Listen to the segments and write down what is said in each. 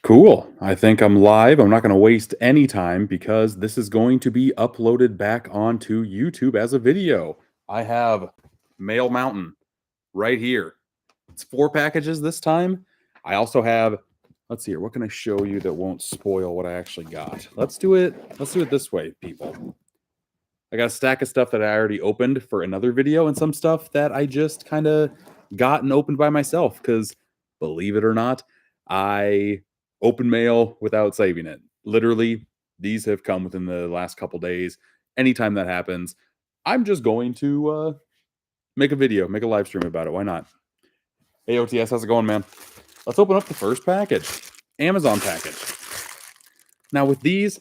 Cool. I think I'm live. I'm not going to waste any time because this is going to be uploaded back onto YouTube as a video. I have Mail Mountain right here. It's 4 packages this time. I also have, let's see here, what can I show you that won't spoil what I actually got? Let's do it this way, people. I got a stack of stuff that I already opened for another video and some stuff that I just kind of got and opened by myself because believe it or not, I open mail without saving it. Literally, these have come within the last couple days. Anytime that happens, I'm just going to make a video, make a live stream about it. Why not? Hey, OTS, how's it going, man? Let's open up the first package. Amazon package. Now, with these,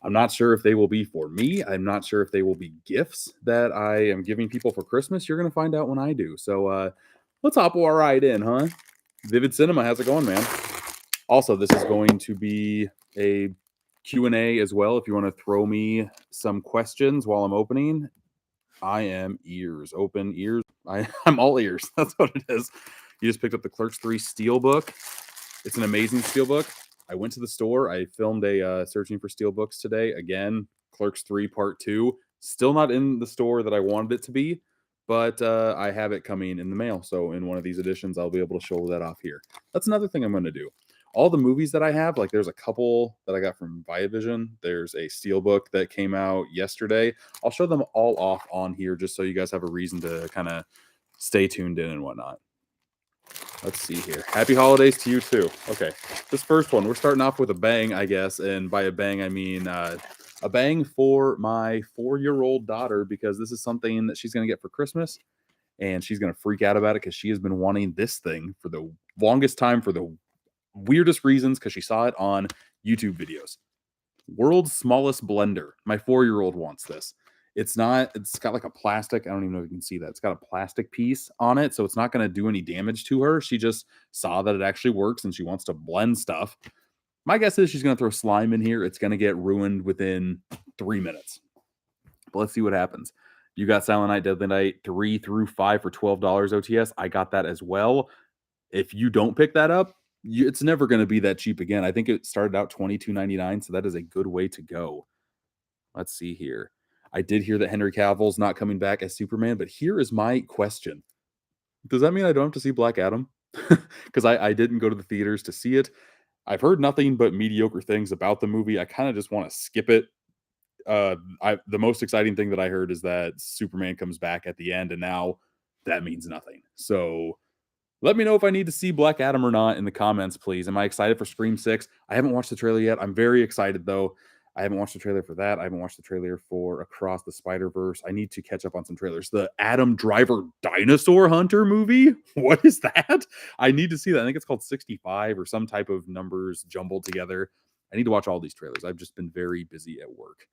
I'm not sure if they will be for me. I'm not sure if they will be gifts that I am giving people for Christmas. You're going to find out when I do. So let's hop right in, huh? Vivid Cinema, how's it going, man? Also, this is going to be a Q&A as well. If you want to throw me some questions while I'm opening, I am open ears. I'm all ears. That's what it is. You just picked up the Clerks 3 Steelbook. It's an amazing Steelbook. I went to the store. I filmed a searching for Steelbooks today. Again, Clerks 3 Part 2. Still not in the store that I wanted it to be, but I have it coming in the mail. So in one of these editions, I'll be able to show that off here. That's another thing I'm going to do. All the movies that I have, like there's a couple that I got from Viavision. There's a Steelbook that came out yesterday. I'll show them all off on here just so you guys have a reason to kind of stay tuned in and whatnot. Let's see here. Happy holidays to you too. Okay, this first one, we're starting off with a bang, I guess. And by a bang, I mean a bang for my 4-year-old daughter because this is something that she's going to get for Christmas. And she's going to freak out about it because she has been wanting this thing for the longest time for the weirdest reasons because she saw it on YouTube videos. World's smallest blender. My 4-year-old wants this. It's got like a plastic. I don't even know if you can see that. It's got a plastic piece on it. So it's not going to do any damage to her. She just saw that it actually works and she wants to blend stuff. My guess is she's going to throw slime in here. It's going to get ruined within 3 minutes. But let's see what happens. You got Silent Night, Deadly Night 3 through 5 for $12 OTS. I got that as well. If you don't pick that up, it's never going to be that cheap again. I think it started out $22.99, so that is a good way to go. Let's see here. I did hear that Henry Cavill's not coming back as Superman, but here is my question. Does that mean I don't have to see Black Adam? Because I didn't go to the theaters to see it. I've heard nothing but mediocre things about the movie. I kind of just want to skip it. The most exciting thing that I heard is that Superman comes back at the end, and now that means nothing. So let me know if I need to see Black Adam or not in the comments, please. Am I excited for Scream 6? I haven't watched the trailer yet. I'm very excited, though. I haven't watched the trailer for that. I haven't watched the trailer for Across the Spider-Verse. I need to catch up on some trailers. The Adam Driver Dinosaur Hunter movie? What is that? I need to see that. I think it's called 65 or some type of numbers jumbled together. I need to watch all these trailers. I've just been very busy at work.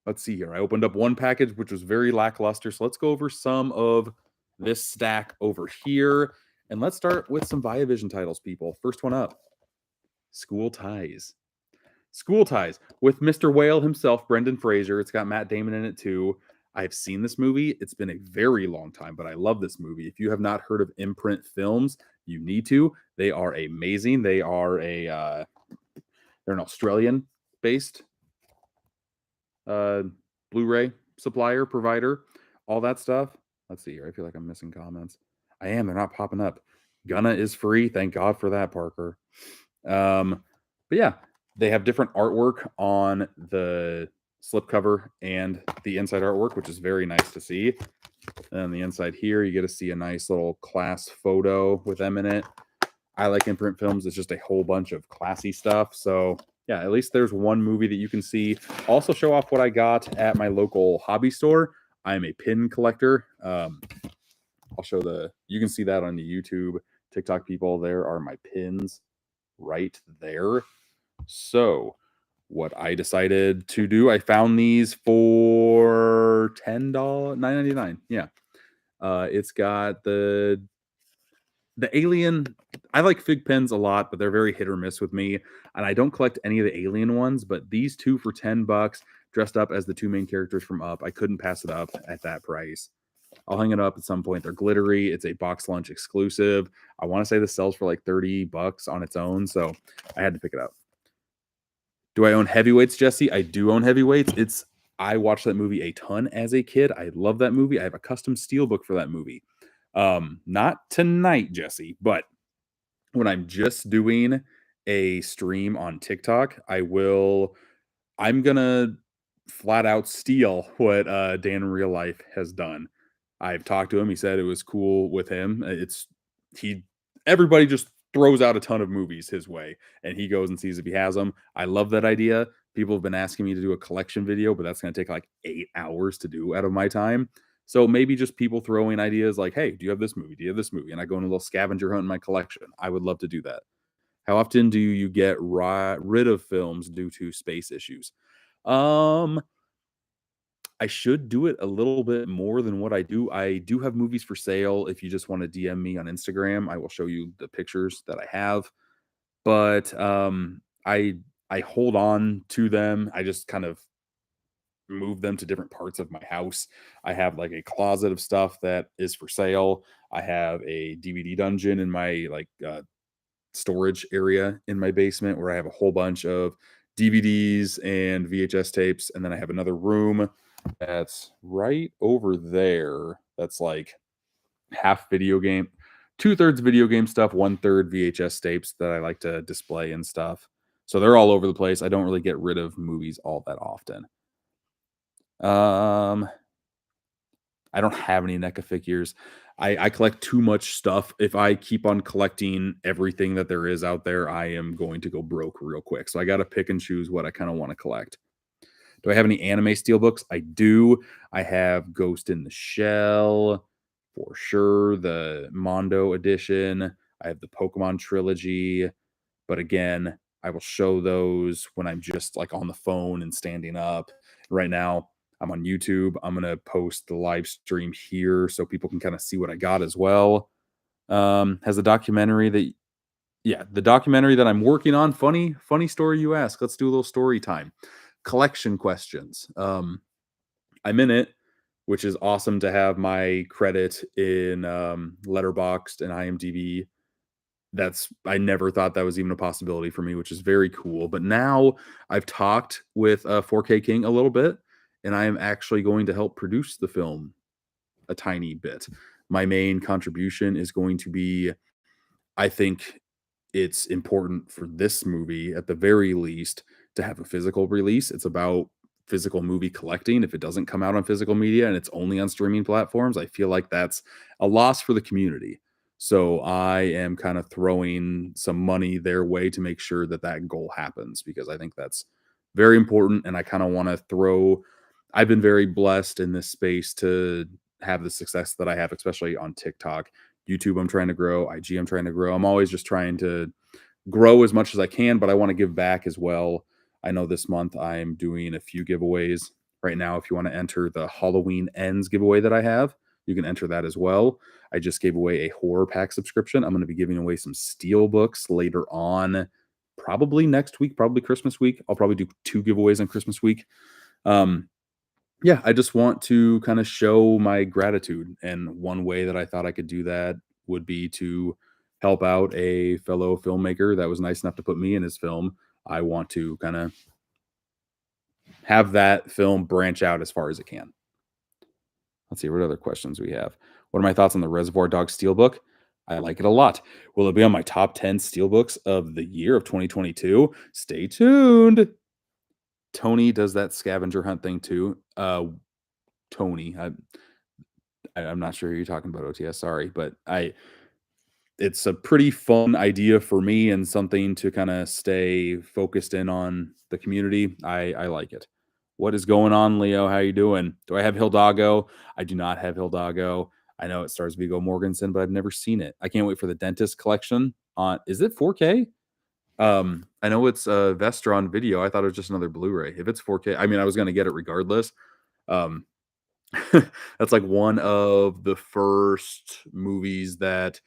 Let's see here. I opened up one package, which was very lackluster. So let's go over some of this stack over here. And let's start with some Viavision titles, people. First one up, School Ties. School Ties with Mr. Whale himself, Brendan Fraser. It's got Matt Damon in it too. I've seen this movie. It's been a very long time, but I love this movie. If you have not heard of Imprint Films, you need to. They are amazing. They are they're an Australian-based Blu-ray supplier, provider, all that stuff. Let's see here. I feel like I'm missing comments. I am. They're not popping up. Gunna is free. Thank God for that, Parker. But yeah, they have different artwork on the slipcover and the inside artwork, which is very nice to see. And on the inside here, you get to see a nice little class photo with them in it. I like Imprint Films. It's just a whole bunch of classy stuff. So yeah, at least there's one movie that you can see. Also show off what I got at my local hobby store. I'm a pin collector. I'll show you can see that on the YouTube, TikTok people. There are my pins right there. So what I decided to do, I found these for $10, $9.99. Yeah. It's got the Alien. I like fig pens a lot, but they're very hit or miss with me. And I don't collect any of the Alien ones, but these two for $10 dressed up as the two main characters from Up. I couldn't pass it up at that price. I'll hang it up at some point. They're glittery. It's a box lunch exclusive. I want to say this sells for like 30 bucks on its own, so I had to pick it up. Do I own heavyweights, Jesse? I do own heavyweights. I watched that movie a ton as a kid. I love that movie. I have a custom steelbook for that movie. Not tonight, Jesse, but when I'm just doing a stream on TikTok, I'm gonna flat out steal what Dan in real life has done. I've talked to him. He said it was cool with him. He everybody just throws out a ton of movies his way, and he goes and sees if he has them. I love that idea. People have been asking me to do a collection video, but that's going to take like 8 hours to do out of my time. So maybe just people throwing ideas like, "Hey, do you have this movie? Do you have this movie?" And I go on a little scavenger hunt in my collection. I would love to do that. How often do you get rid of films due to space issues? Um, I should do it a little bit more than what I do. I do have movies for sale. If you just want to DM me on Instagram, I will show you the pictures that I have. But I hold on to them. I just kind of move them to different parts of my house. I have like a closet of stuff that is for sale. I have a DVD dungeon in my storage area in my basement where I have a whole bunch of DVDs and VHS tapes. And then I have another room that's right over there. That's like half video game, two-thirds video game stuff, one-third VHS tapes that I like to display and stuff. So they're all over the place. I don't really get rid of movies all that often. Um, I don't have any NECA figures. I collect too much stuff. If I keep on collecting everything that there is out there, I am going to go broke real quick. So I got to pick and choose what I kind of want to collect. Do I have any anime steelbooks? I do. I have Ghost in the Shell for sure, the Mondo edition. I have the Pokemon trilogy. But again, I will show those when I'm just like on the phone and standing up. Right now, I'm on YouTube. I'm going to post the live stream here so people can kind of see what I got as well. Has the documentary that, yeah, the documentary that I'm working on. Funny story you ask. Let's do a little story time. Collection questions. I'm in it, which is awesome to have my credit in Letterboxd and IMDb. I never thought that was even a possibility for me, which is very cool. But now I've talked with 4K King a little bit, and I am actually going to help produce the film a tiny bit. My main contribution is going to be, I think it's important for this movie, at the very least, to have a physical release. It's about physical movie collecting. If it doesn't come out on physical media and it's only on streaming platforms, I feel like that's a loss for the community. So I am kind of throwing some money their way to make sure that that goal happens because I think that's very important. And I kind of want to I've been very blessed in this space to have the success that I have, especially on TikTok. YouTube, I'm trying to grow. IG, I'm trying to grow. I'm always just trying to grow as much as I can, but I want to give back as well. I know this month I'm doing a few giveaways. Right now, if you want to enter the Halloween Ends giveaway that I have, you can enter that as well. I just gave away a horror pack subscription. I'm going to be giving away some steel books later on, probably next week, probably Christmas week. I'll probably do 2 giveaways on Christmas week. Um, yeah, I just want to kind of show my gratitude. And one way that I thought I could do that would be to help out a fellow filmmaker that was nice enough to put me in his film. I want to kind of have that film branch out as far as it can. Let's see what other questions we have. What are my thoughts on the Reservoir Dogs Steelbook? I like it a lot. Will it be on my top 10 steelbooks of the year of 2022? Stay tuned. Tony does that scavenger hunt thing too. Tony, I'm not sure who you're talking about, OTS. Sorry, but it's a pretty fun idea for me and something to kind of stay focused in on the community. I like it. What is going on, Leo? How you doing? Do I have Hildago? I do not have Hildago. I know it stars Viggo Mortensen, but I've never seen it. I can't wait for the Dentist collection. On Is it 4K? I know it's Vestron video. I thought it was just another Blu-ray. If it's 4K, I mean, I was gonna get it regardless. Um, that's like one of the first movies that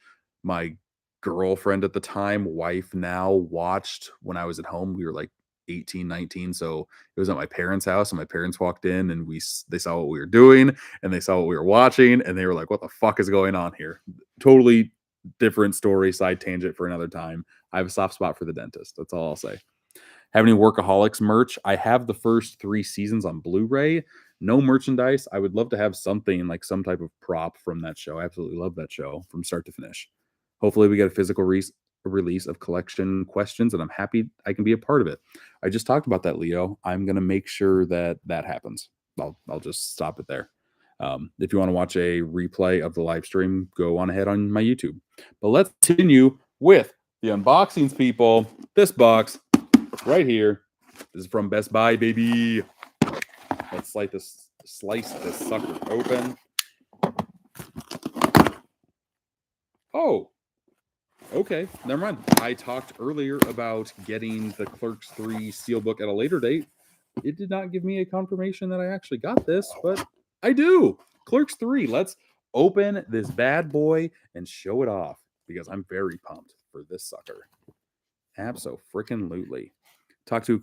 my girlfriend at the time, wife now, watched when I was at home. We were like 18, 19. So it was at my parents' house, and my parents walked in, and they saw what we were doing, and they saw what we were watching, and they were like, "What the fuck is going on here?" Totally different story, side tangent for another time. I have a soft spot for the dentist. That's all I'll say. Have any Workaholics merch? I have the first 3 seasons on Blu-ray. No merchandise. I would love to have something like some type of prop from that show. I absolutely love that show from start to finish. Hopefully, we get a physical release of collection questions, and I'm happy I can be a part of it. I just talked about that, Leo. I'm gonna make sure that that happens. I'll just stop it there. If you want to watch a replay of the live stream, go on ahead on my YouTube. But let's continue with the unboxings, people. This box right here. This is from Best Buy, baby. Let's slice this sucker open. Oh, okay. Never mind. I talked earlier about getting the Clerks 3 Steelbook at a later date. It did not give me a confirmation that I actually got this, but I do. Clerks 3. Let's open this bad boy and show it off because I'm very pumped for this sucker. Abso-freaking-lutely. Talked to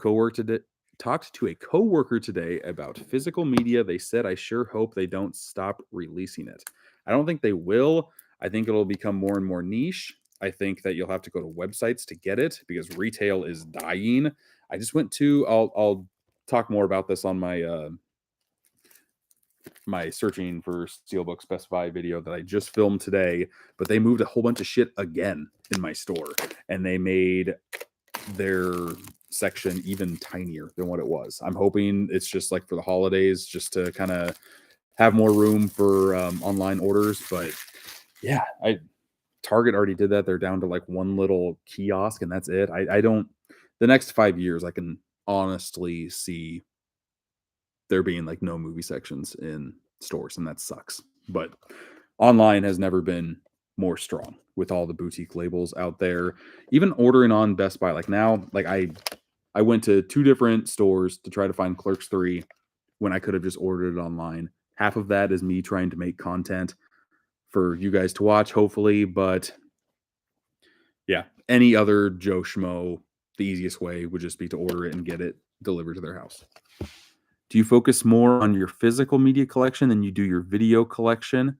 a coworker today about physical media. They said I sure hope they don't stop releasing it. I don't think they will. I think it'll become more and more niche. I think that you'll have to go to websites to get it because retail is dying. I just went to I'll talk more about this on my my searching for Steelbook Specify video that I just filmed today, but they moved a whole bunch of shit again in my store, and they made their section even tinier than what it was. I'm hoping it's just like for the holidays, just to kind of have more room for online orders. But yeah, Target already did that. They're down to like one little kiosk, and that's it. I don't. The next 5 years, I can honestly see there being like no movie sections in stores, and that sucks. But online has never been more strong with all the boutique labels out there. Even ordering on Best Buy, like now, like I went to 2 different stores to try to find Clerks 3 when I could have just ordered it online. Half of that is me trying to make content for you guys to watch, hopefully. But yeah, any other Joe Schmo, the easiest way would just be to order it and get it delivered to their house. Do you focus more on your physical media collection than you do your video collection?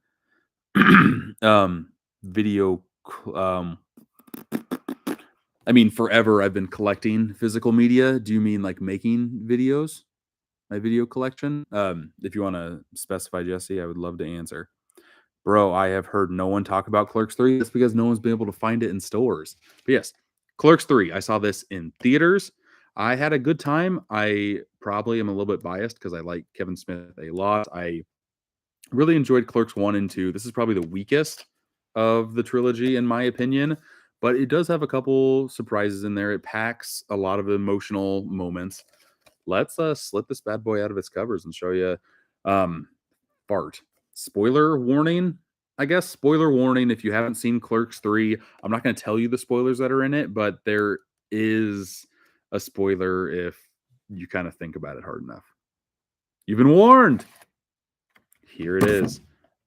um, video, I mean, forever I've been collecting physical media. Do you mean like making videos? My video collection? If you want to specify, Jesse, I would love to answer. Bro, I have heard no one talk about Clerks 3. That's because no one's been able to find it in stores. But yes, Clerks 3. I saw this in theaters. I had a good time. I probably am a little bit biased because I like Kevin Smith a lot. I really enjoyed Clerks 1 and 2. This is probably the weakest of the trilogy, in my opinion, but it does have a couple surprises in there. It packs a lot of emotional moments. Let's slit this bad boy out of its covers and show you fart. Spoiler warning, I guess. Spoiler warning if you haven't seen Clerks 3. I'm not going to tell you the spoilers that are in it, but there is a spoiler if you kind of think about it hard enough. You've been warned. Here it is.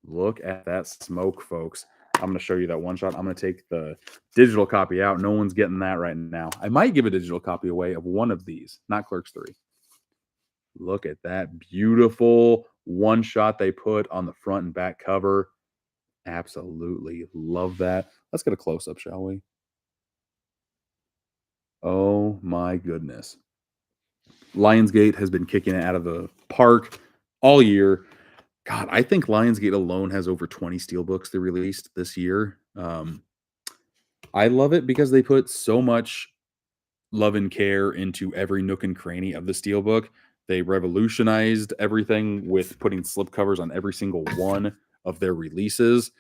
Look at that smoke, folks. I'm going to show you that one shot. I'm going to take the digital copy out. No one's getting that right now. I might give a digital copy away of one of these, not Clerks 3. Look at that beautiful one shot they put on the front and back cover. Absolutely love that. Let's get a close up, shall we? Oh my goodness. Lionsgate has been kicking it out of the park all year. God, I think Lionsgate alone has over 20 steelbooks they released this year. I love it because they put so much love and care into every nook and cranny of the steelbook. They revolutionized everything with putting slipcovers on every single one of their releases.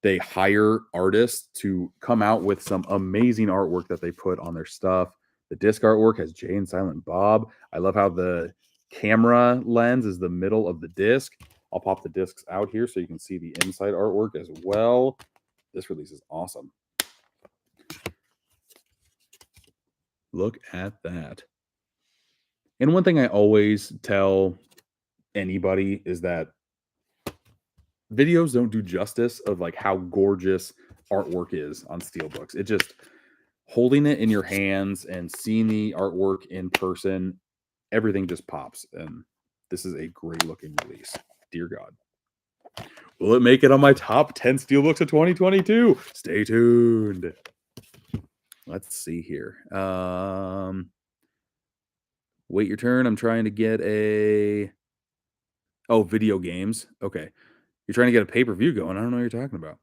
They hire artists to come out with some amazing artwork that they put on their stuff. The disc artwork has Jay and Silent Bob. I love how the camera lens is the middle of the disc. I'll pop the discs out here so you can see the inside artwork as well. This release is awesome. Look at that. And one thing I always tell anybody is that videos don't do justice of like how gorgeous artwork is on steelbooks. It just, holding it in your hands and seeing the artwork in person, everything just pops. And this is a great looking release. Dear God. Will it make it on my top 10 steelbooks of 2022? Stay tuned. Let's see here. Wait your turn. I'm trying to get a video games. Okay. You're trying to get a pay-per-view going. I don't know what you're talking about.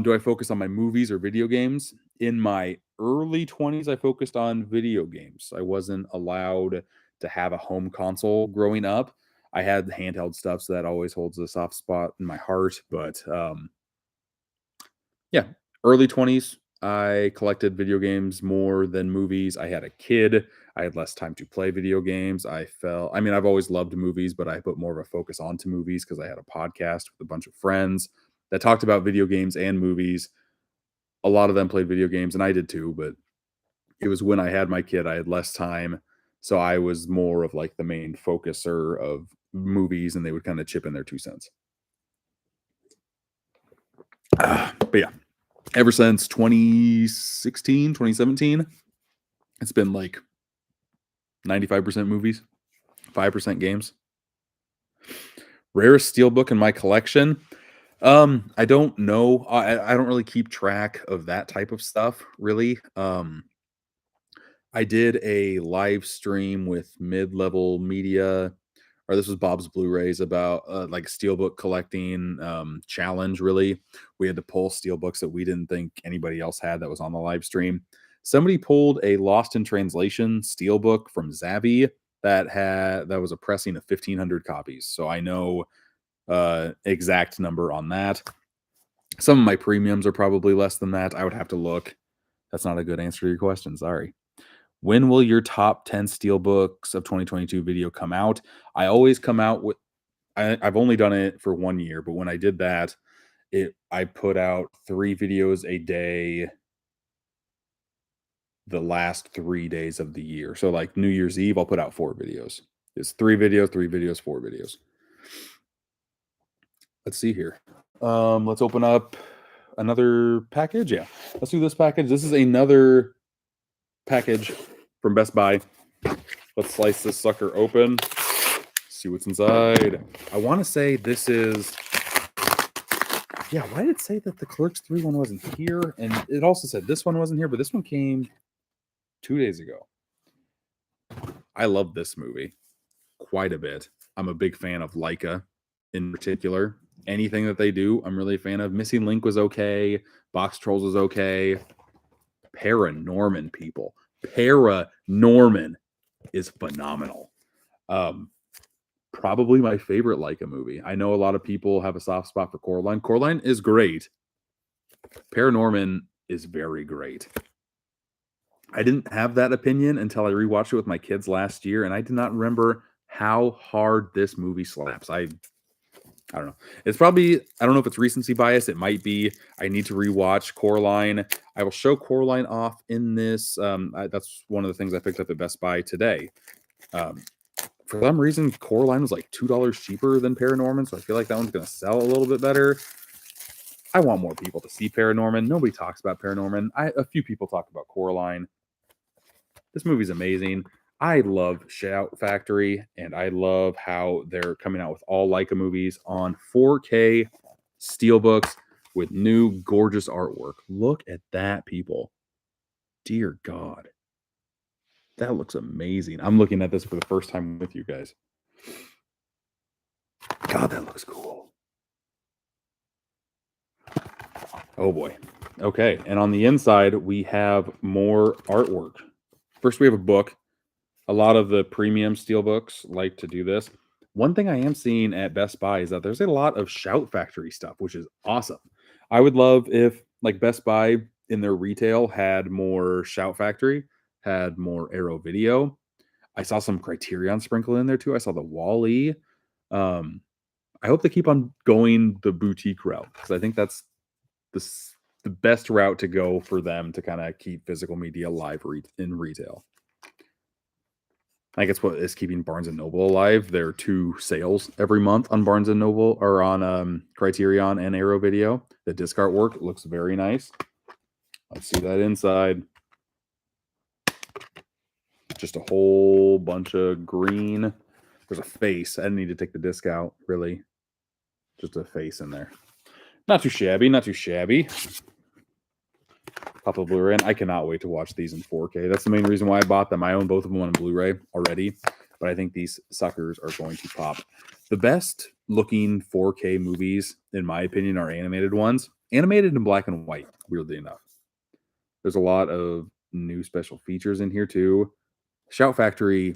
Do I focus on my movies or video games? In my early 20s, I focused on video games. I wasn't allowed to have a home console growing up. I had handheld stuff, so that always holds a soft spot in my heart. But yeah, early 20s, I collected video games more than movies. I had a kid. I had less time to play video games. I mean, I've always loved movies, but I put more of a focus onto movies because I had a podcast with a bunch of friends that talked about video games and movies. A lot of them played video games, and I did too, but it was when I had my kid, I had less time. So I was more of like the main focuser of movies, and they would kind of chip in their 2 cents. But yeah, ever since 2016, 2017, it's been like 95% movies, 5% games. Rarest steelbook in my collection. I don't know. I don't really keep track of that type of stuff, really. I did a live stream with Mid-Level Media, or this was Bob's Blu-rays, about like steelbook collecting challenge. Really, we had to pull steelbooks that we didn't think anybody else had that was on the live stream. Somebody pulled a Lost in Translation steelbook from Zavvi that was a pressing of 1,500 copies. So I know exact number on that. Some of my premiums are probably less than that. I would have to look. That's not a good answer to your question. Sorry. When will your top 10 steelbooks of 2022 video come out? I always come out with, I've only done it for 1 year, but when I did that, I put out 3 videos a day the last 3 days of the year. So like New Year's Eve, I'll put out 4 videos. It's 3 videos, 3 videos, 4 videos. Let's see here. Let's open up another package. Yeah, let's do this package. This is another package from Best Buy. Let's slice this sucker open. See what's inside. I want to say this is. Yeah, why did it say that the Clerks 3 one wasn't here? And it also said this one wasn't here, but this one came 2 days ago. I love this movie quite a bit. I'm a big fan of Leica in particular. Anything that they do, I'm really a fan of. Missing Link was okay. Box Trolls was okay. Paranorman, people. Paranorman is phenomenal. Probably my favorite Leica movie. I know a lot of people have a soft spot for Coraline. Coraline is great. Paranorman is very great. I didn't have that opinion until I rewatched it with my kids last year, and I did not remember how hard this movie slaps. I don't know. It's probably, I don't know if it's recency bias. It might be. I need to rewatch Coraline. I will show Coraline off in this. That's one of the things I picked up at Best Buy today. For some reason, Coraline was like $2 cheaper than Paranorman, so I feel like that one's going to sell a little bit better. I want more people to see Paranorman. Nobody talks about Paranorman. A few people talk about Coraline. This movie's amazing. I love Shout Factory, and I love how they're coming out with all Leica movies on 4K steelbooks with new gorgeous artwork. Look at that, people. Dear God. That looks amazing. I'm looking at this for the first time with you guys. God, that looks cool. Oh boy. Okay, and on the inside, we have more artwork. First, we have a book. A lot of the premium steelbooks like to do this. One thing I am seeing at Best Buy is that there's a lot of Shout Factory stuff, which is awesome. I would love if like Best Buy in their retail had more Shout Factory, had more Arrow Video. I saw some Criterion sprinkled in there too. I saw the Wall-E. I hope they keep on going the boutique route because I think that's the best route to go for them to kind of keep physical media alive in retail. I guess what is keeping Barnes & Noble alive. There are 2 sales every month on Barnes & Noble or on Criterion and Arrow Video. The disc artwork looks very nice. Let's see that inside. just a whole bunch of green. There's a face. I didn't need to take the disc out, really. Just a face in there. Not too shabby, not too shabby. Pop a Blu-ray in. I cannot wait to watch these in 4K. That's the main reason why I bought them. I own both of them on Blu-ray already, but I think these suckers are going to pop. The best looking 4K movies, in my opinion, are animated ones. Animated in black and white, weirdly enough. There's a lot of new special features in here too. Shout Factory,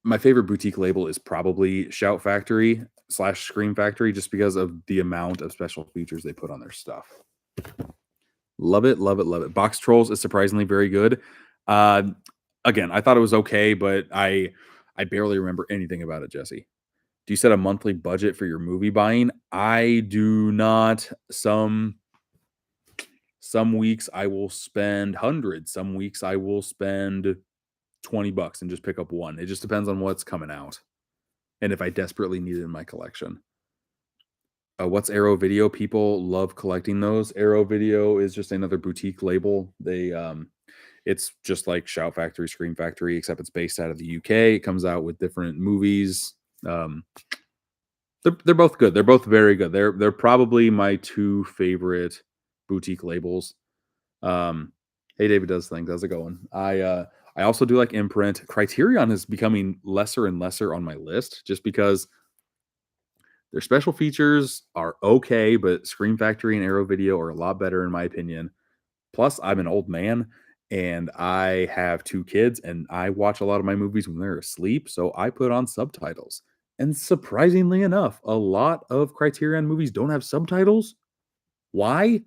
my favorite boutique label is probably Shout Factory / Scream Factory, just because of the amount of special features they put on their stuff. Love it, love it, love it. Box Trolls is surprisingly very good. Again, I thought it was okay, but I barely remember anything about it, Jesse. Do you set a monthly budget for your movie buying? I do not. Some weeks I will spend hundreds. Some weeks I will spend $20 and just pick up one. It just depends on what's coming out and if I desperately need it in my collection. What's Arrow Video? People love collecting those. Arrow Video is just another boutique label. It's just like Shout Factory, Scream Factory, except it's based out of the UK. It comes out with different movies. They're both good. They're both very good. They're probably my two favorite boutique labels. Hey, David Does Things. How's it going? I also do like Imprint. Criterion is becoming lesser and lesser on my list just because their special features are okay, but Scream Factory and Arrow Video are a lot better in my opinion. Plus, I'm an old man and I have 2 kids and I watch a lot of my movies when they're asleep, so I put on subtitles. And surprisingly enough, a lot of Criterion movies don't have subtitles. Why?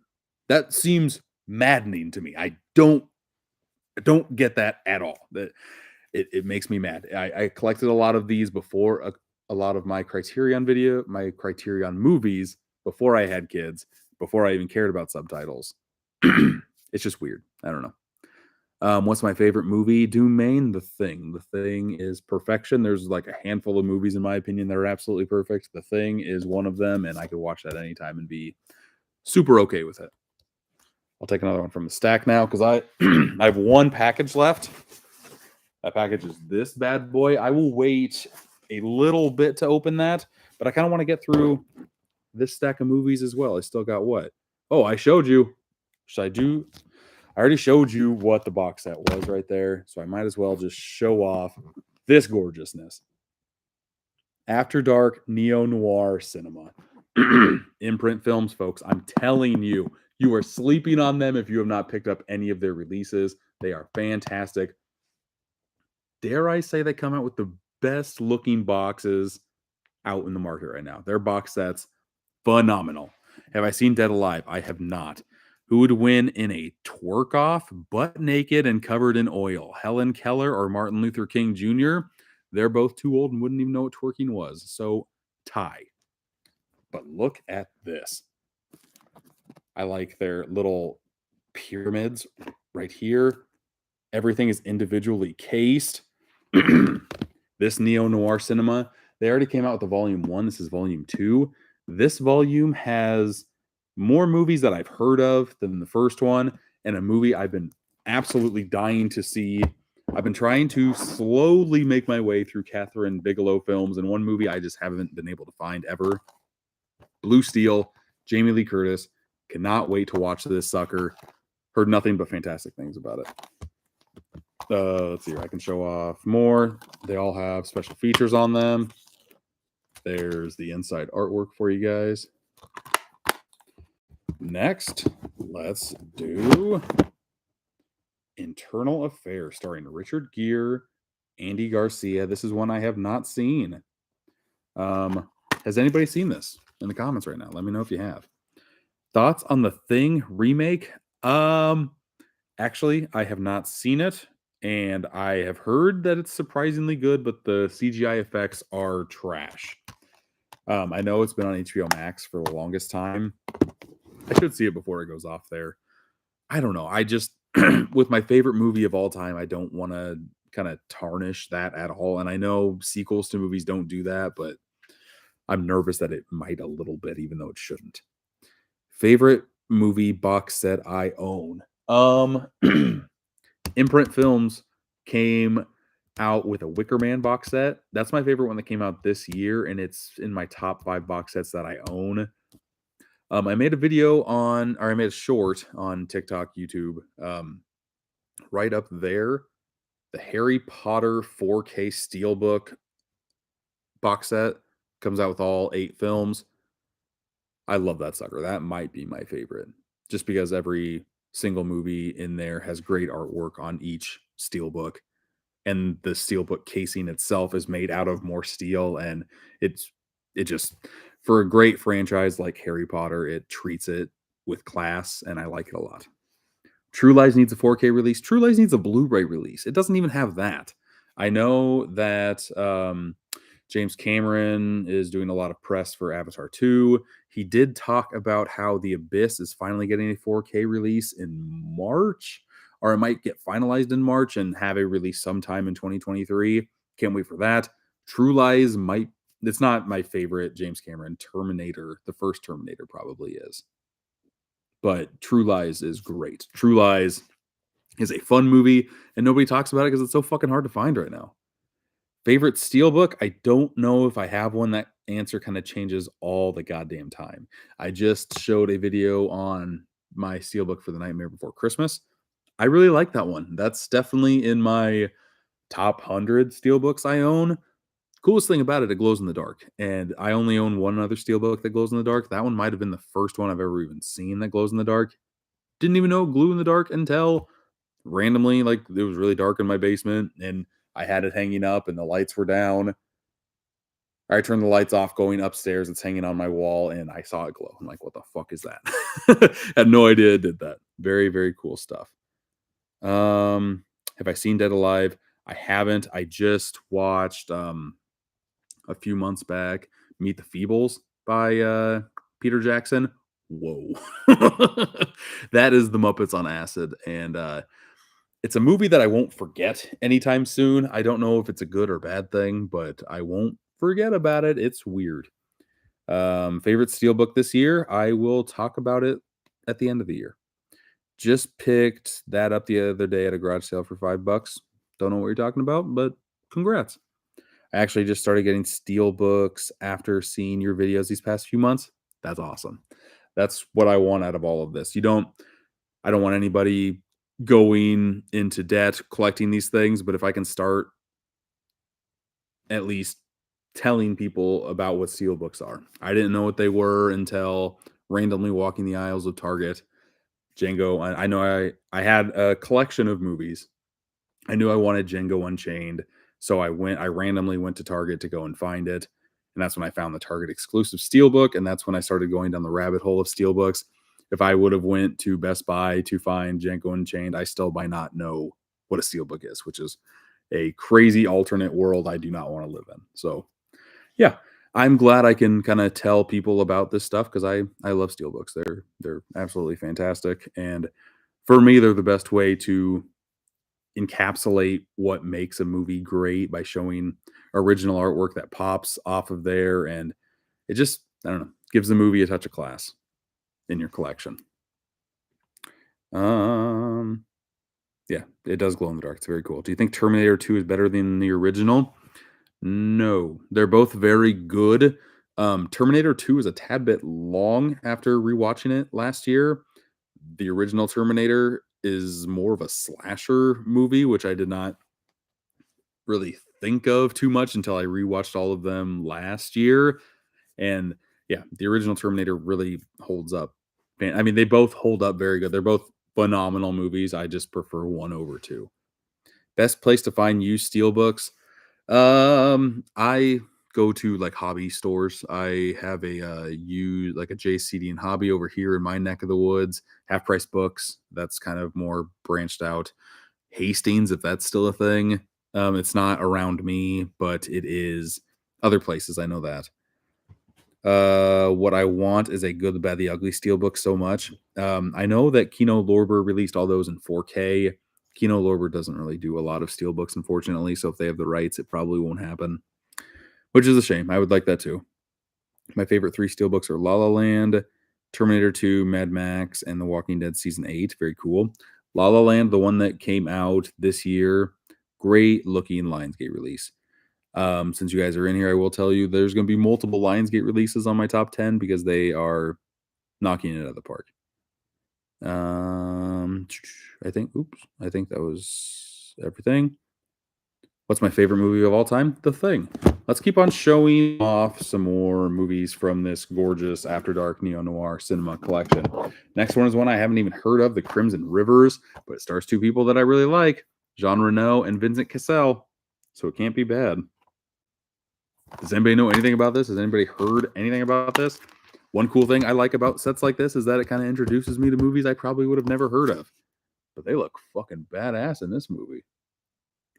That seems maddening to me. I don't get that at all. It makes me mad. I collected a lot of these before a lot of my Criterion movies before I had kids, before I even cared about subtitles. It's just weird. I don't know. What's my favorite movie? Domain, The Thing. The Thing is perfection. There's like a handful of movies, in my opinion, that are absolutely perfect. The Thing is one of them, and I could watch that anytime and be super okay with it. I'll take another one from the stack now because I I have one package left. That package is this bad boy. I will wait a little bit to open that, but I kind of want to get through this stack of movies as well. I still got what? Oh, I showed you. Should I do? I already showed you what the box set was right there, so I might as well just show off this gorgeousness. After Dark neo-noir cinema. Imprint Films, folks. I'm telling you, you are sleeping on them if you have not picked up any of their releases. They are fantastic. Dare I say they come out with the best looking boxes out in the market right now. Their box sets, phenomenal. Have I seen Dead Alive? I have not. Who would win in a twerk off, butt naked and covered in oil? Helen Keller or Martin Luther King Jr.? They're both too old and wouldn't even know what twerking was. So tie. But look at this. I like their little pyramids right here. Everything is individually cased. This neo-noir cinema, they already came out with the volume 1. This is volume 2. This volume has more movies that I've heard of than the first one, and a movie I've been absolutely dying to see. I've been trying to slowly make my way through Catherine Bigelow films, and one movie I just haven't been able to find ever. Blue Steel, Jamie Lee Curtis. Cannot wait to watch this sucker. Heard nothing but fantastic things about it. Let's see here. I can show off more. They all have special features on them. There's the inside artwork for you guys. Next, let's do Internal Affairs, starring Richard Gere, Andy Garcia. This is one I have not seen. Has anybody seen this in the comments right now? Let me know if you have. Thoughts on the Thing remake? Actually, I have not seen it, and I have heard that it's surprisingly good, but the CGI effects are trash. I know it's been on HBO Max for the longest time. I should see it before it goes off there. I don't know. I just, with my favorite movie of all time, I don't want to kind of tarnish that at all. And I know sequels to movies don't do that, but I'm nervous that it might a little bit, even though it shouldn't. Favorite movie box set I own. Imprint Films came out with a Wicker Man box set. That's my favorite one that came out this year, and it's in my top 5 box sets that I own. I made a video on, or I made a short on TikTok, YouTube, right up there. The Harry Potter 4K Steelbook box set comes out with all 8 films. I love that sucker. That might be my favorite, just because every single movie in there has great artwork on each steelbook, and the steelbook casing itself is made out of more steel, and it just, for a great franchise like Harry Potter, it treats it with class, and I like it a lot. True Lies needs a 4K release. True Lies needs a Blu-ray release. It doesn't even have that. I know that James Cameron is doing a lot of press for Avatar 2. He did talk about how The Abyss is finally getting a 4K release in March, or it might get finalized in March and have a release sometime in 2023. Can't wait for that. True Lies might, it's not my favorite James Cameron. Terminator, the first Terminator probably is. But True Lies is great. True Lies is a fun movie, and nobody talks about it because it's so fucking hard to find right now. Favorite steelbook? I don't know if I have one. That answer kind of changes all the goddamn time. I just showed a video on my steelbook for The Nightmare Before Christmas. I really like that one. That's definitely in my top 100 steelbooks I own. Coolest thing about it, it glows in the dark. And I only own one other steelbook that glows in the dark. That one might have been the first one I've ever even seen that glows in the dark. Didn't even know it glue in the dark until randomly, like, it was really dark in my basement and I had it hanging up and the lights were down. I turned the lights off going upstairs. It's hanging on my wall and I saw it glow. I'm like, what the fuck is that? Had no idea it did that. Very, very cool stuff. Have I seen Dead Alive? I haven't. I just watched a few months back Meet the Feebles by Peter Jackson. Whoa. That is the Muppets on acid. And it's a movie that I won't forget anytime soon. I don't know if it's a good or bad thing, but I won't forget about it. It's weird. Favorite steelbook this year? I will talk about it at the end of the year. Just picked that up the other day at a garage sale for $5. Don't know what you're talking about, but congrats. I actually just started getting steelbooks after seeing your videos these past few months. That's awesome. That's what I want out of all of this. I don't want anybody going into debt collecting these things, but if I can start at least telling people about what steelbooks are. I didn't know what they were until randomly walking the aisles of Target. Django, I know I had a collection of movies. I knew I wanted Django Unchained, so I randomly went to Target to go and find it, and that's when I found the Target exclusive steelbook, and that's when I started going down the rabbit hole of steelbooks. If I would have went to Best Buy to find Django Unchained, I still might not know what a steelbook is, which is a crazy alternate world I do not want to live in. So, yeah, I'm glad I can kind of tell people about this stuff because I love steelbooks. They're absolutely fantastic, and for me, they're the best way to encapsulate what makes a movie great by showing original artwork that pops off of there, and it just, I don't know, gives the movie a touch of class in your collection. Yeah, it does glow in the dark. It's very cool. Do you think Terminator 2 is better than the original? No, they're both very good. Terminator 2 is a tad bit long after rewatching it last year. The original Terminator is more of a slasher movie, which I did not really think of too much until I rewatched all of them last year. And yeah, the original Terminator really holds up. I mean, they both hold up very good. They're both phenomenal movies. I just prefer one over two. Best place to find used steelbooks. I go to like hobby stores. I have a used, like a JCD and Hobby over here in my neck of the woods. Half Price Books. That's kind of more branched out. Hastings, if that's still a thing. It's not around me, but it is other places. I know that. What I want is a Good, the Bad, the Ugly steelbook so much. I know that Kino Lorber released all those in 4K. Kino Lorber doesn't really do a lot of steelbooks, unfortunately. So if they have the rights, it probably won't happen, which is a shame. I would like that too. My favorite 3 steelbooks are La La Land, Terminator 2, Mad Max, and The Walking Dead Season 8. Very cool. La La Land, the one that came out this year, Great looking Lionsgate release. Since you guys are in here, I will tell you there's going to be multiple Lionsgate releases on my top 10 because they are knocking it out of the park. I think that was everything. What's my favorite movie of all time? The Thing. Let's keep on showing off some more movies from this gorgeous After Dark Neo Noir cinema collection. Next one is one I haven't even heard of, The Crimson Rivers, but it stars two people that I really like, Jean Reno and Vincent Cassel, so it can't be bad. Does anybody know anything about this? Has anybody heard anything about this? One cool thing I like about sets like this is that it kind of introduces me to movies I probably would have never heard of, but they look fucking badass in this movie.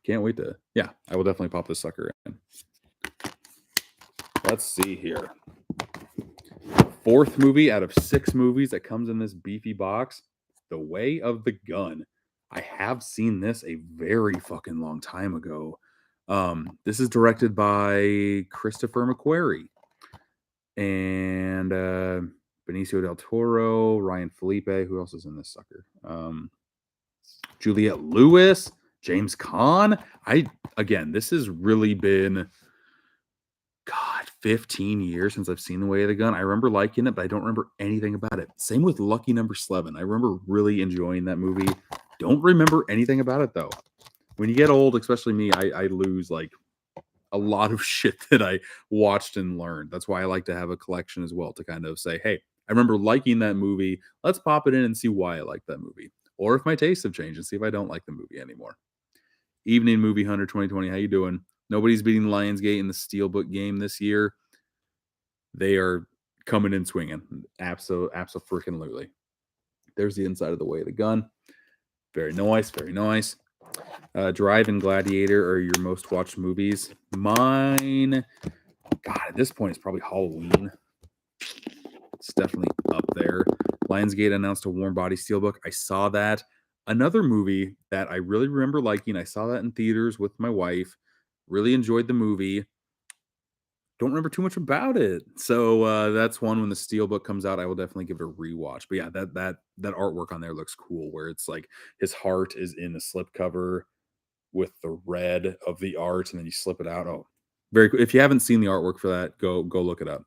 Can't wait to, yeah, I will definitely pop this sucker in. Let's see here. Fourth movie out of 6 movies that comes in this beefy box, The Way of the Gun. I have seen this a very fucking long time ago. This is directed by Christopher McQuarrie and Benicio del Toro, Ryan Felipe. Who else is in this sucker? Juliette Lewis, James Caan. This has really been 15 years since I've seen The Way of the Gun. I remember liking it, but I don't remember anything about it. Same with Lucky Number 11. I remember really enjoying that movie. Don't remember anything about it though. When you get old, especially me, I lose like a lot of shit that I watched and learned. That's why I like to have a collection as well to kind of say, hey, I remember liking that movie. Let's pop it in and see why I like that movie. Or if my tastes have changed and see if I don't like the movie anymore. Evening Movie Hunter 2020. How you doing? Nobody's beating Lionsgate in the Steelbook game this year. They are coming in swinging. Abso-freaking-lutely. There's the inside of The Way of the Gun. Very nice. Very nice. Drive and Gladiator are your most watched movies. Mine, God, at this point, it's probably Halloween. It's definitely up there. Lionsgate announced a Warm Body Steelbook. I saw that. Another movie that I really remember liking. I saw that in theaters with my wife. Really enjoyed the movie. Don't remember too much about it. So that's one when the Steelbook comes out, I will definitely give it a rewatch. But yeah, that artwork on there looks cool where it's like his heart is in the slipcover with the red of the art, and then you slip it out. Oh, very cool. If you haven't seen the artwork for that, go look it up.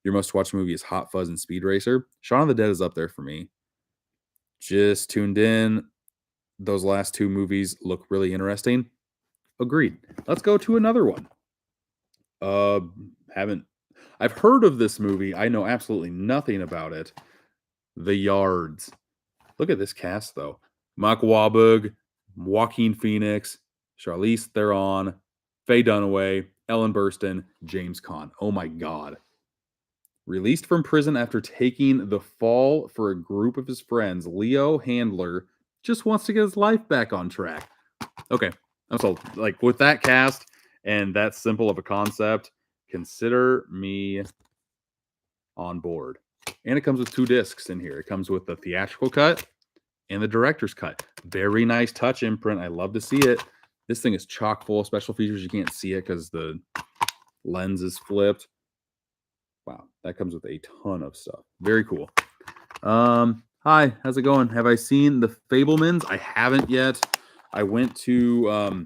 Your most watched movie is Hot Fuzz and Speed Racer. Shaun of the Dead is up there for me. Just tuned in. Those last 2 movies look really interesting. Agreed. Let's go to another one. I've heard of this movie. I know absolutely nothing about it. The Yards. Look at this cast though. Mark Wahlberg, Joaquin Phoenix, Charlize Theron, Faye Dunaway, Ellen Burstyn, James Caan. Oh my God. Released from prison after taking the fall for a group of his friends, Leo Handler just wants to get his life back on track. Okay. I'm sold. Like with that cast and that simple of a concept, consider me on board. And it comes with 2 discs in here. It comes with the theatrical cut and the director's cut. Very nice touch imprint. I love to see it. This thing is chock full of special features. You can't see it because the lens is flipped. Wow, that comes with a ton of stuff. Very cool. Hi, how's it going? Have I seen The Fabelmans? I haven't yet. I went to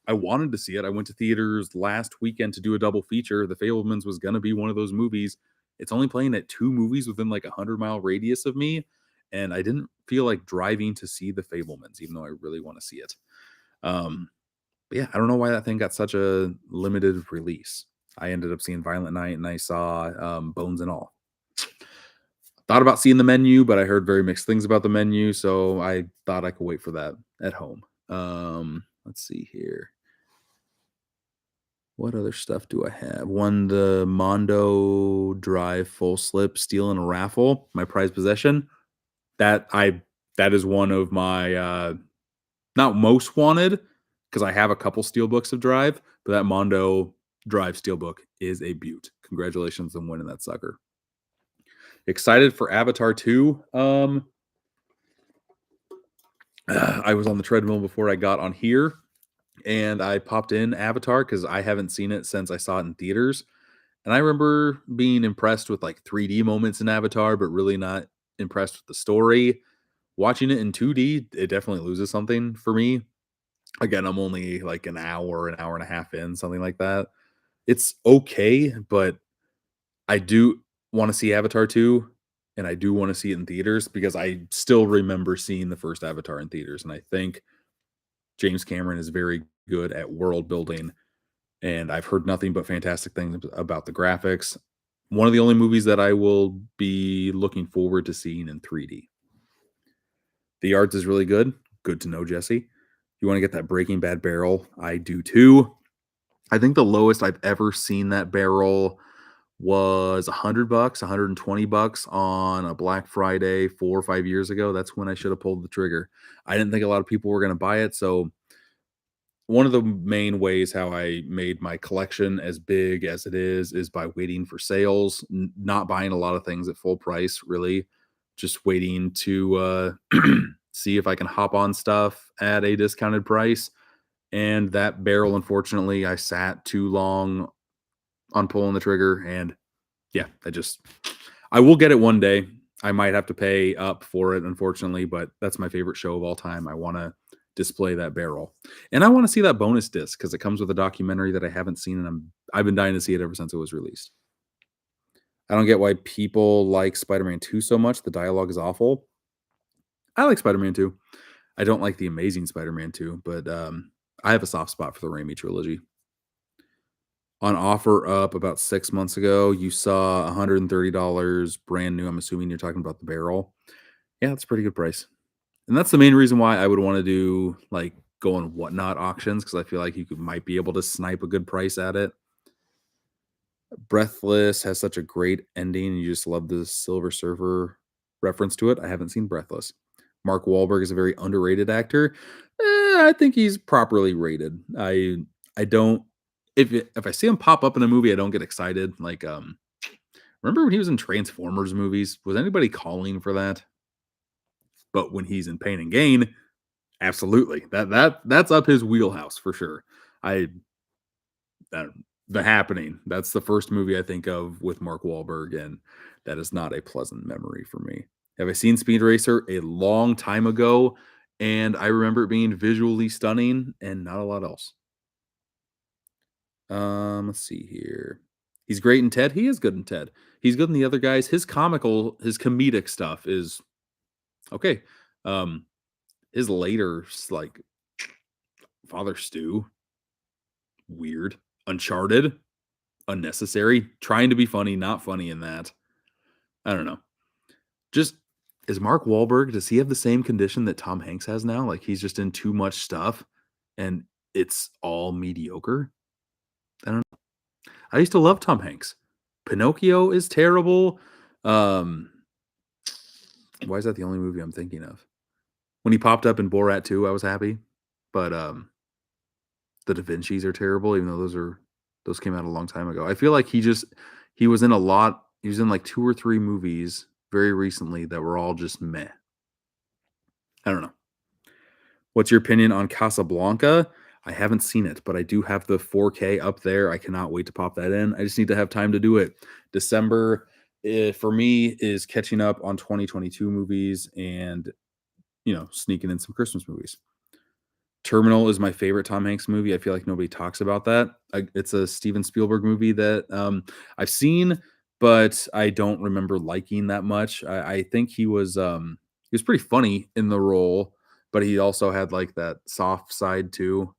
I wanted to see it. I went to theaters last weekend to do a double feature. The Fabelmans was going to be one of those movies. It's only playing at 2 movies within like a 100-mile radius of me. And I didn't feel like driving to see The Fabelmans, even though I really want to see it. But yeah, I don't know why that thing got such a limited release. I ended up seeing Violent Night and I saw Bones and All. Thought about seeing The Menu, but I heard very mixed things about The Menu. So I thought I could wait for that at home. Let's see here. What other stuff do I have? Won the Mondo Drive Full Slip Steal in a Raffle, my prized possession. That is one of my not most wanted because I have a couple steelbooks of Drive, but that Mondo Drive steelbook is a beaut. Congratulations on winning that sucker. Excited for Avatar 2. I was on the treadmill before I got on here. And I popped in Avatar because I haven't seen it since I saw it in theaters. And I remember being impressed with like 3D moments in Avatar, but really not impressed with the story. Watching it in 2D, it definitely loses something for me. Again, I'm only like an hour and a half in, something like that. It's okay, but I do wanna see Avatar 2, and I do wanna see it in theaters because I still remember seeing the first Avatar in theaters, and I think James Cameron is very good at world building, and I've heard nothing but fantastic things about the graphics. One of the only movies that I will be looking forward to seeing in 3D. The art is really good. Good to know, Jesse. You wanna get that Breaking Bad barrel? I do too. I think the lowest I've ever seen that barrel was $100, $120 on a Black Friday 4 or 5 years ago. That's when I should have pulled the trigger. I didn't think a lot of people were gonna buy it, so one of the main ways how I made my collection as big as it is by waiting for sales, not buying a lot of things at full price, really, just waiting to see if I can hop on stuff at a discounted price. And that barrel, unfortunately, I sat too long on pulling the trigger, and yeah, I will get it one day. I might have to pay up for it, unfortunately, but that's my favorite show of all time. I want to display that barrel, and I want to see that bonus disc because it comes with a documentary that I haven't seen, and I've been dying to see it ever since it was released. I don't get why people like Spider-Man 2 so much. The dialogue is awful. I like Spider-Man 2. I don't like the Amazing Spider-Man 2, but I have a soft spot for the Raimi trilogy. On offer up about 6 months ago, you saw $130 brand new. I'm assuming you're talking about the barrel. Yeah, that's a pretty good price. And that's the main reason why I would wanna do, like, go on Whatnot auctions because I feel like might be able to snipe a good price at it. Breathless has such a great ending, you just love the Silver Surfer reference to it. I haven't seen Breathless. Mark Wahlberg is a very underrated actor. I think he's properly rated. I don't if I see him pop up in a movie, I don't get excited. Like, remember when he was in Transformers movies? Was anybody calling for that? But when he's in Pain and Gain, absolutely. That's up his wheelhouse for sure. I that The Happening. That's the first movie I think of with Mark Wahlberg, and that is not a pleasant memory for me. Have I seen Speed Racer? A long time ago, and I remember it being visually stunning and not a lot else. Let's see here. He's great in Ted. He is good in Ted. He's good in the other guys. His comedic stuff is okay. Um, his later like Father Stew, weird. Uncharted, unnecessary. Trying to be funny, not funny in that. I don't know. Just is Mark Wahlberg, does he have the same condition that Tom Hanks has now? Like he's just in too much stuff and it's all mediocre? I don't know. I used to love Tom Hanks. Pinocchio is terrible. Um, why is that the only movie I'm thinking of? When he popped up in Borat 2, I was happy. But the Da Vinci's are terrible, even though those came out a long time ago. I feel like he was in like 2 or 3 movies very recently that were all just meh. I don't know. What's your opinion on Casablanca? I haven't seen it, but I do have the 4K up there. I cannot wait to pop that in. I just need to have time to do it. December, for me, is catching up on 2022 movies and, sneaking in some Christmas movies. Terminal is my favorite Tom Hanks movie. I feel like nobody talks about that. It's a Steven Spielberg movie that I've seen, but I don't remember liking that much. I think he was pretty funny in the role, but he also had like that soft side too.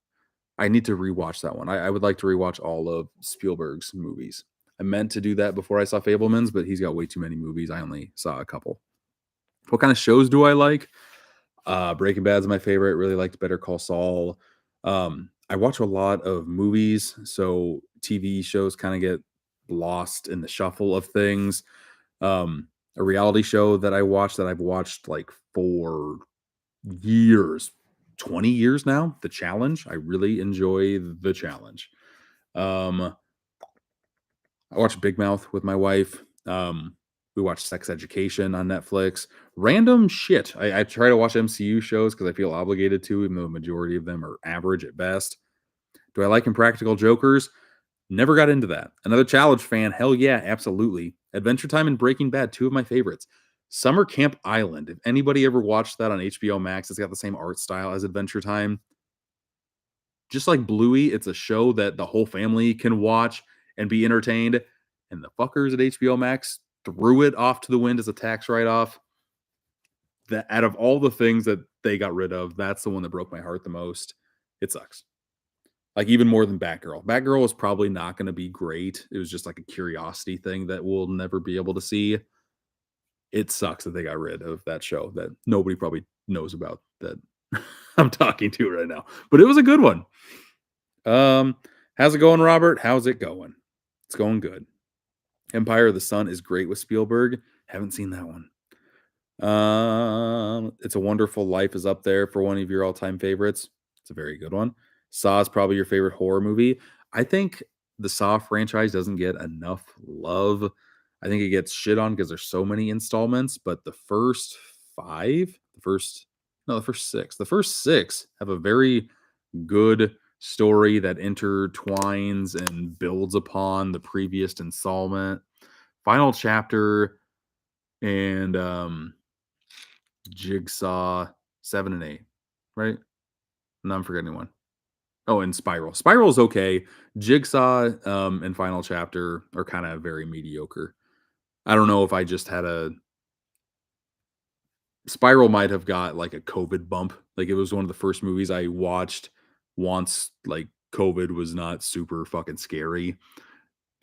I need to rewatch that one. I would like to rewatch all of Spielberg's movies. I meant to do that before I saw Fablemans, but he's got way too many movies. I only saw a couple. What kind of shows do I like? Breaking Bad's my favorite. Really liked Better Call Saul. I watch a lot of movies, so TV shows kind of get lost in the shuffle of things. A reality show that I've watched like for years, 20 years now. The Challenge. I really enjoy The Challenge. Um, I watch Big Mouth with my wife. We watch Sex Education on Netflix. Random shit. I try to watch MCU shows because I feel obligated to, even though the majority of them are average at best. Do I like Impractical Jokers? Never got into that. Another Challenge fan? Hell yeah, absolutely. Adventure Time and Breaking Bad, two of my favorites. Summer Camp Island. If anybody ever watched that on HBO Max, it's got the same art style as Adventure Time. just like Bluey, it's a show that the whole family can watch and be entertained. And the fuckers at HBO Max threw it off to the wind as a tax write off. That out of all the things that they got rid of, that's the one that broke my heart the most. It sucks. Like even more than Batgirl. Batgirl was probably not going to be great. It was just like a curiosity thing that we'll never be able to see. It sucks that they got rid of that show that nobody probably knows about that I'm talking to right now. But it was a good one. How's it going, Robert? How's it going? It's going good. Empire of the Sun is great with Spielberg. Haven't seen that one. It's a Wonderful Life is up there for one of your all-time favorites. It's a very good one. Saw is probably your favorite horror movie. I think the Saw franchise doesn't get enough love. I think it gets shit on because there's so many installments, but the first five, the first six have a very good story that intertwines and builds upon the previous installment. Final chapter and Jigsaw 7 and 8, right? No, I'm forgetting one. Oh, and Spiral. Spiral is okay. Jigsaw and Final Chapter are kind of very mediocre. I don't know if I just had a Spiral might have got like a COVID bump. Like it was one of the first movies I watched once like COVID was not super fucking scary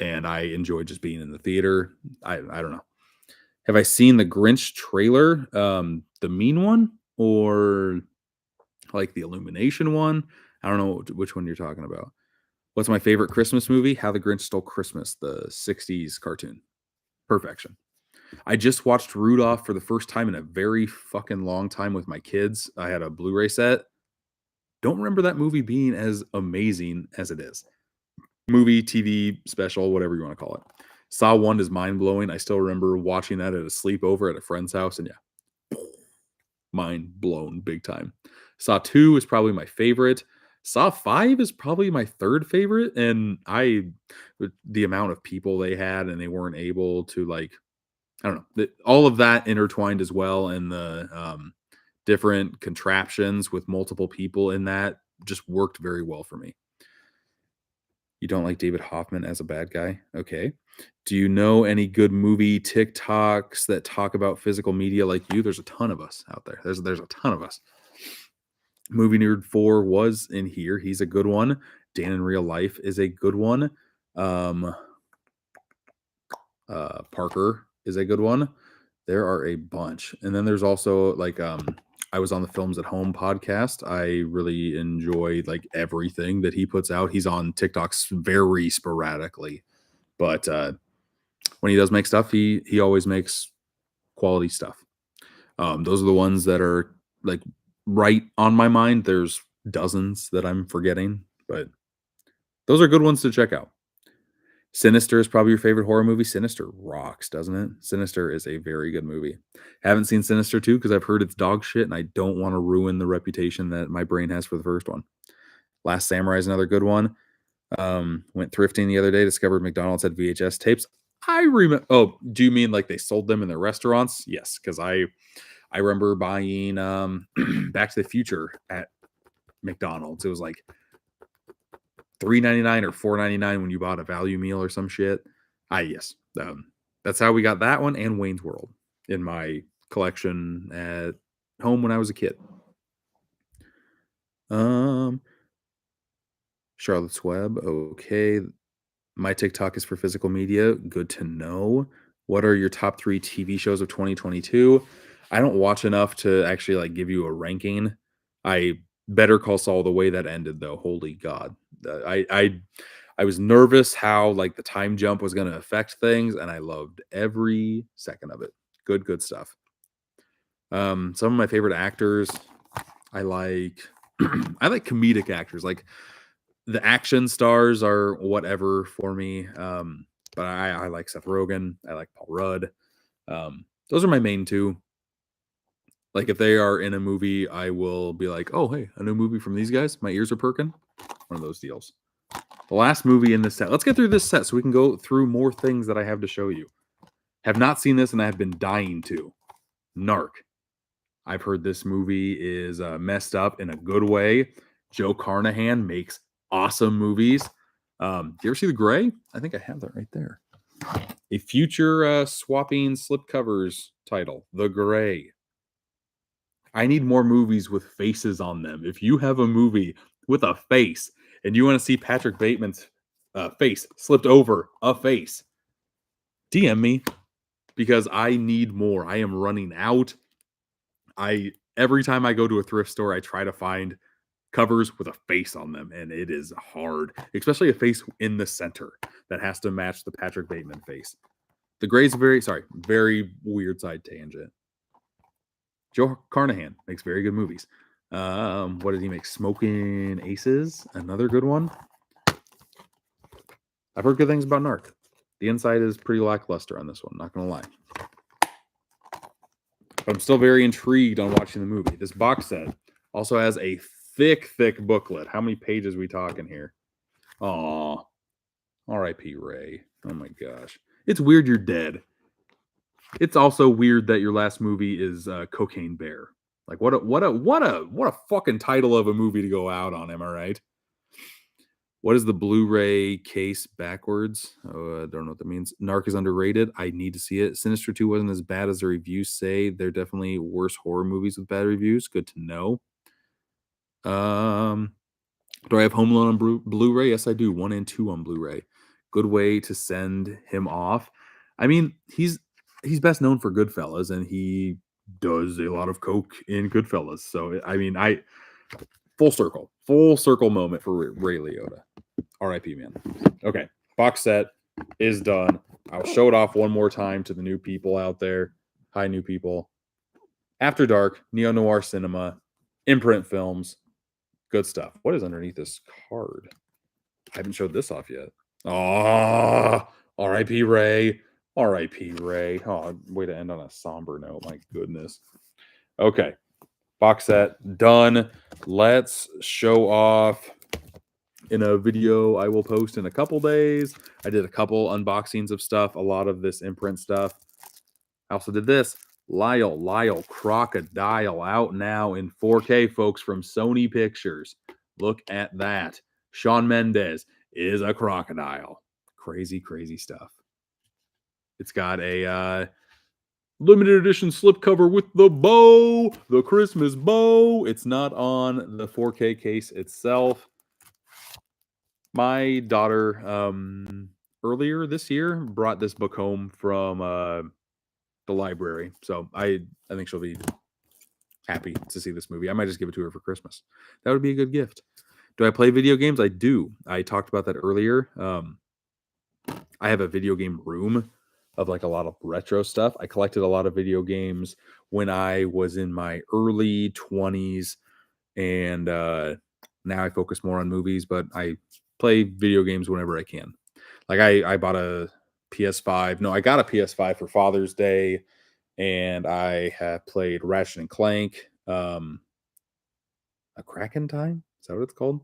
and I enjoyed just being in the theater. I don't know. Have I seen the Grinch trailer? The mean one or like the Illumination one? I don't know which one you're talking about. What's my favorite Christmas movie? How the Grinch Stole Christmas, the 60s cartoon. Perfection. I just watched Rudolph for the first time in a very fucking long time with my kids. I had a Blu-ray set. Don't remember that movie being as amazing as it is. Movie, TV, special, whatever you want to call it. Saw 1 is mind-blowing. I still remember watching that at a sleepover at a friend's house, and yeah, mind blown big time. Saw 2 is probably my favorite. Saw 5 is probably my third favorite, and the amount of people they had, and they weren't able to like, I don't know, all of that intertwined as well, and the different contraptions with multiple people in that just worked very well for me. You don't like David Hoffman as a bad guy? Okay. Do you know any good movie TikToks that talk about physical media like you? There's a ton of us out there. There's a ton of us. Movie Nerd 4 was in here. He's a good one. Dan in Real Life is a good one. Parker is a good one. There are a bunch. And then there's also like I was on the Films at Home podcast. I really enjoy like everything that he puts out. He's on TikToks very sporadically. But when he does make stuff, he always makes quality stuff. Those are the ones that are like right on my mind. There's dozens that I'm forgetting, but those are good ones to check out. Sinister is probably your favorite horror movie. Sinister rocks, doesn't it? Sinister is a very good movie. Haven't seen Sinister 2 because I've heard it's dog shit and I don't want to ruin the reputation that my brain has for the first one. Last Samurai is another good one. Went thrifting the other day, discovered McDonald's had VHS tapes. I remember. Oh, do you mean like they sold them in their restaurants? Yes, because I remember buying Back to the Future at McDonald's. It was like $3.99 or $4.99 when you bought a value meal or some shit. Yes, that's how we got that one and Wayne's World in my collection at home when I was a kid. Charlotte's Web, okay. My TikTok is for physical media. Good to know. What are your top 3 TV shows of 2022? I don't watch enough to actually like give you a ranking. Better Call Saul, the way that ended though. Holy God. I was nervous how like the time jump was going to affect things, and I loved every second of it. Good stuff. Some of my favorite actors, I like I like comedic actors. Like the action stars are whatever for me. But I like Seth Rogen. I like Paul Rudd. Those are my main two. Like if they are in a movie, I will be like, oh, hey, a new movie from these guys. My ears are perking. One of those deals. The last movie in this set. Let's get through this set so we can go through more things that I have to show you. Have not seen this and I have been dying to. Narc. I've heard this movie is messed up in a good way. Joe Carnahan makes awesome movies. Do you ever see The Gray? I think I have that right there. A future swapping slipcovers title, The Gray. I need more movies with faces on them. If you have a movie with a face and you want to see Patrick Bateman's face slipped over a face, DM me because I need more. I am running out. Every time I go to a thrift store, I try to find covers with a face on them, and it is hard, especially a face in the center that has to match the Patrick Bateman face. The Gray's very weird side tangent. Joe Carnahan makes very good movies. What did he make? Smoking Aces, another good one. I've heard good things about Narc. The inside is pretty lackluster on this one, not gonna lie. But I'm still very intrigued on watching the movie. This box set also has a thick booklet. How many pages we talking here? Aw. R.I.P. Ray. Oh my gosh. It's weird you're dead. It's also weird that your last movie is Cocaine Bear. Like what a fucking title of a movie to go out on, am I right? What is the Blu-ray case backwards? Oh, I don't know what that means. Narc is underrated. I need to see it. Sinister 2 wasn't as bad as the reviews say. They're definitely worse horror movies with bad reviews. Good to know. Do I have Home Alone on Blu-ray? Yes, I do. 1 and 2 on Blu-ray. Good way to send him off. I mean, he's best known for Goodfellas, and he does a lot of coke in Goodfellas. So, I mean, full circle moment for Ray Liotta. R.I.P. man. Okay, box set is done. I'll show it off one more time to the new people out there. Hi, new people. After Dark, Neo Noir Cinema, Imprint Films. Good stuff. What is underneath this card? I haven't showed this off yet. Oh, R.I.P. Ray. R.I.P. Ray. Oh, way to end on a somber note. My goodness. Okay. Box set done. Let's show off in a video I will post in a couple days. I did a couple unboxings of stuff, a lot of this imprint stuff. I also did this. Lyle Crocodile out now in 4K, folks, from Sony Pictures. Look at that. Shawn Mendes is a crocodile. Crazy stuff. It's got a limited edition slipcover with the bow, the Christmas bow. It's not on the 4K case itself. My daughter, earlier this year, brought this book home from the library. So I think she'll be happy to see this movie. I might just give it to her for Christmas. That would be a good gift. Do I play video games? I do. I talked about that earlier. I have a video game room of like a lot of retro stuff. I collected a lot of video games when I was in my early 20s, and now I focus more on movies, but I play video games whenever I can. Like I bought a PS5. No, I got a PS5 for Father's Day, and I have played Ratchet and Clank, a Kraken Time. Is that what it's called?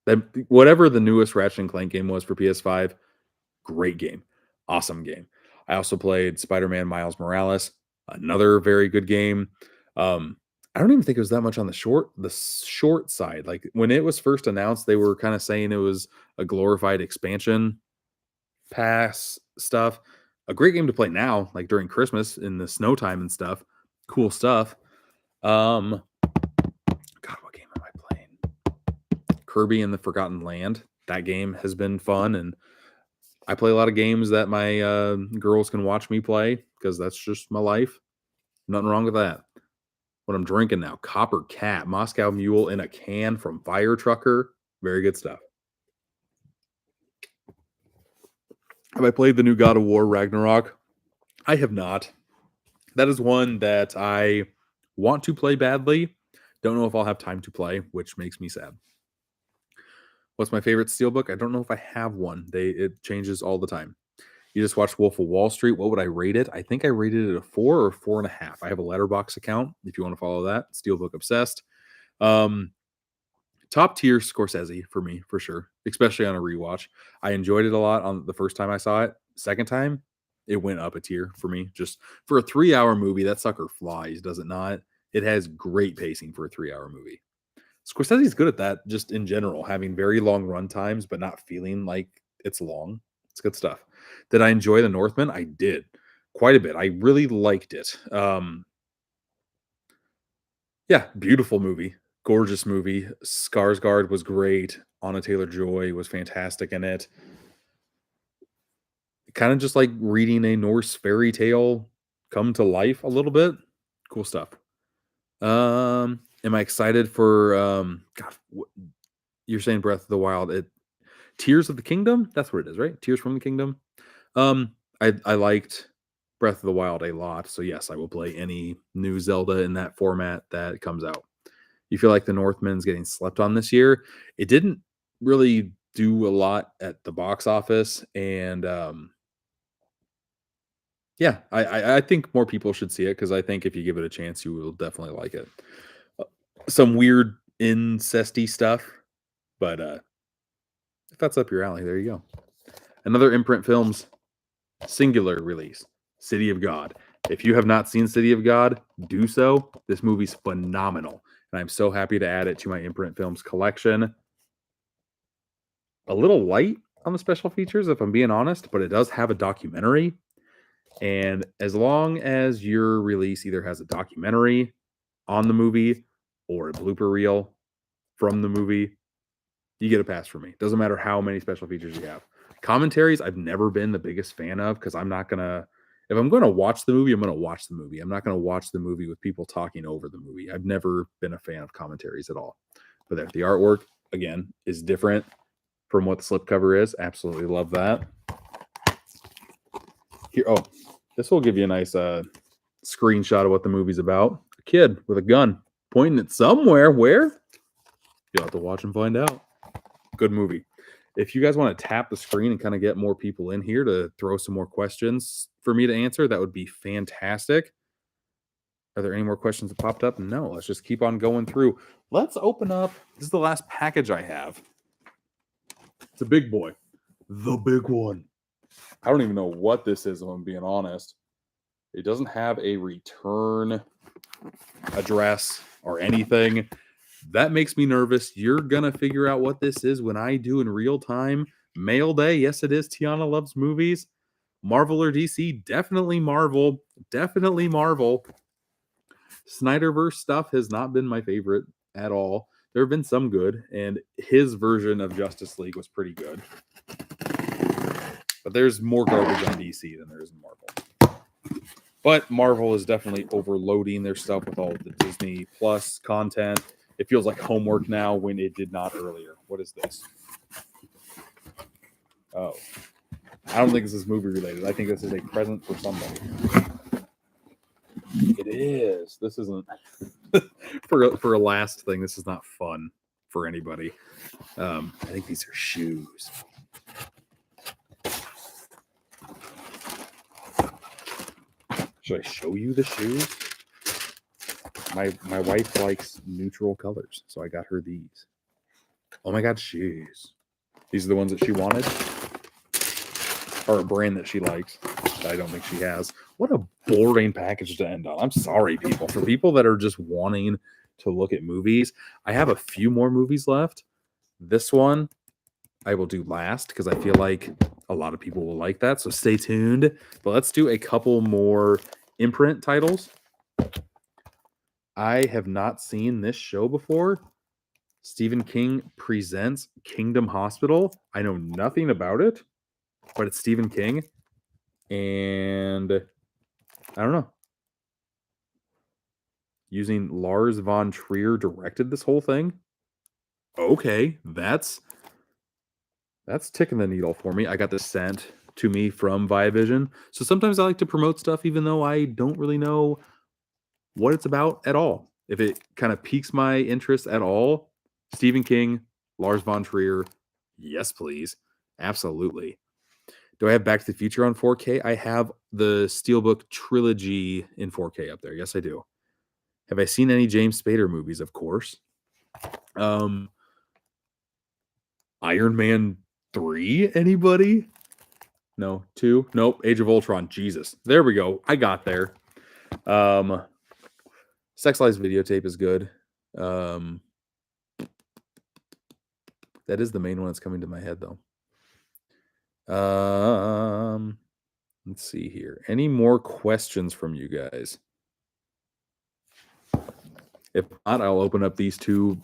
That whatever the newest Ratchet and Clank game was for PS5, great game, awesome game. I also played Spider-Man Miles Morales, another very good game. I don't even think it was that much on the short side. Like when it was first announced, they were kind of saying it was a glorified expansion pass stuff. A great game to play now, like during Christmas in the snow time and stuff. Cool stuff. God, what game am I playing? Kirby and the Forgotten Land. That game has been fun, and I play a lot of games that my girls can watch me play because that's just my life. Nothing wrong with that. What I'm drinking now, Copper Cat, Moscow Mule in a can from Fire Trucker. Very good stuff. Have I played the new God of War Ragnarok? I have not. That is one that I want to play badly. Don't know if I'll have time to play, which makes me sad. What's my favorite steelbook? I don't know if I have one. It changes all the time. You just watched Wolf of Wall Street. What would I rate it? I think I rated it a 4 or 4.5. I have a Letterbox account if you want to follow that. Steelbook obsessed. Top tier Scorsese for me, for sure, especially on a rewatch. I enjoyed it a lot on the first time I saw it. Second time, it went up a tier for me. Just for a 3-hour movie, that sucker flies, does it not? It has great pacing for a 3-hour movie. Scorsese's good at that just in general, having very long run times, but not feeling like it's long. It's good stuff. Did I enjoy The Northman? I did quite a bit. I really liked it. Yeah, beautiful movie, gorgeous movie. Skarsgård was great. Anna Taylor-Joy was fantastic in it. Kind of just like reading a Norse fairy tale come to life a little bit. Cool stuff. Am I excited for God, you're saying Breath of the Wild? Tears of the Kingdom? That's what it is, right? Tears from the Kingdom. I liked Breath of the Wild a lot, so yes, I will play any new Zelda in that format that comes out. You feel like the Northman's getting slept on this year? It didn't really do a lot at the box office, and yeah, I think more people should see it because I think if you give it a chance, you will definitely like it. Uh, some weird incesty stuff, but if that's up your alley, there you go. Another Imprint Films singular release, City of God. If you have not seen City of God, do so. This movie's phenomenal, and I'm so happy to add it to my Imprint Films collection. A little light on the special features, if I'm being honest, but it does have a documentary. And as long as your release either has a documentary on the movie or a blooper reel from the movie, you get a pass from me. Doesn't matter how many special features you have. Commentaries, I've never been the biggest fan of because I'm not gonna. If I'm going to watch the movie, I'm going to watch the movie. I'm not going to watch the movie with people talking over the movie. I've never been a fan of commentaries at all. But there, the artwork again is different from what the slipcover is. Absolutely love that. Here, oh, this will give you a nice screenshot of what the movie's about. A kid with a gun pointing it somewhere. Where? You'll have to watch and find out. Good movie. If you guys want to tap the screen and kind of get more people in here to throw some more questions for me to answer, that would be fantastic. Are there any more questions that popped up? No, let's just keep on going through. Let's open up. This is the last package I have. It's a big boy. The big one. I don't even know what this is, if I'm being honest. It doesn't have a return address or anything. That makes me nervous. You're going to figure out what this is when I do in real time. Mail day. Yes, it is. Tiana Loves Movies. Marvel or DC? Definitely Marvel. Definitely Marvel. Snyderverse stuff has not been my favorite at all. There have been some good, and his version of Justice League was pretty good. But there's more garbage on DC than there is in Marvel. But Marvel is definitely overloading their stuff with all the Disney Plus content. It feels like homework now when it did not earlier. What is this? Oh. I don't think this is movie related. I think this is a present for somebody. It is. This isn't for a last thing. This is not fun for anybody. I think these are shoes. Should I show you the shoes? My wife likes neutral colors, so I got her these. Oh my god, shoes. These are the ones that she wanted? Or a brand that she likes that I don't think she has. What a boring package to end on. I'm sorry, people. For people that are just wanting to look at movies, I have a few more movies left. This one I will do last because I feel like a lot of people will like that. So stay tuned. But let's do a couple more imprint titles. I have not seen this show before. Stephen King presents Kingdom Hospital. I know nothing about it, but it's Stephen King. And I don't know. Using Lars von Trier directed this whole thing. Okay, that's ticking the needle for me. I got this sent to me from Viavision. So sometimes I like to promote stuff even though I don't really know what it's about at all. If it kind of piques my interest at all, Stephen King, Lars von Trier, yes, please. Absolutely. Do I have Back to the Future on 4K? I have the Steelbook trilogy in 4K up there. Yes, I do. Have I seen any James Spader movies? Of course. Iron Man 3, anybody? No, 2? Nope. Age of Ultron. Jesus. There we go. I got there. Sex Lies Videotape is good. That is the main one that's coming to my head, though. Um, let's see here. Any more questions from you guys? If not, I'll open up these two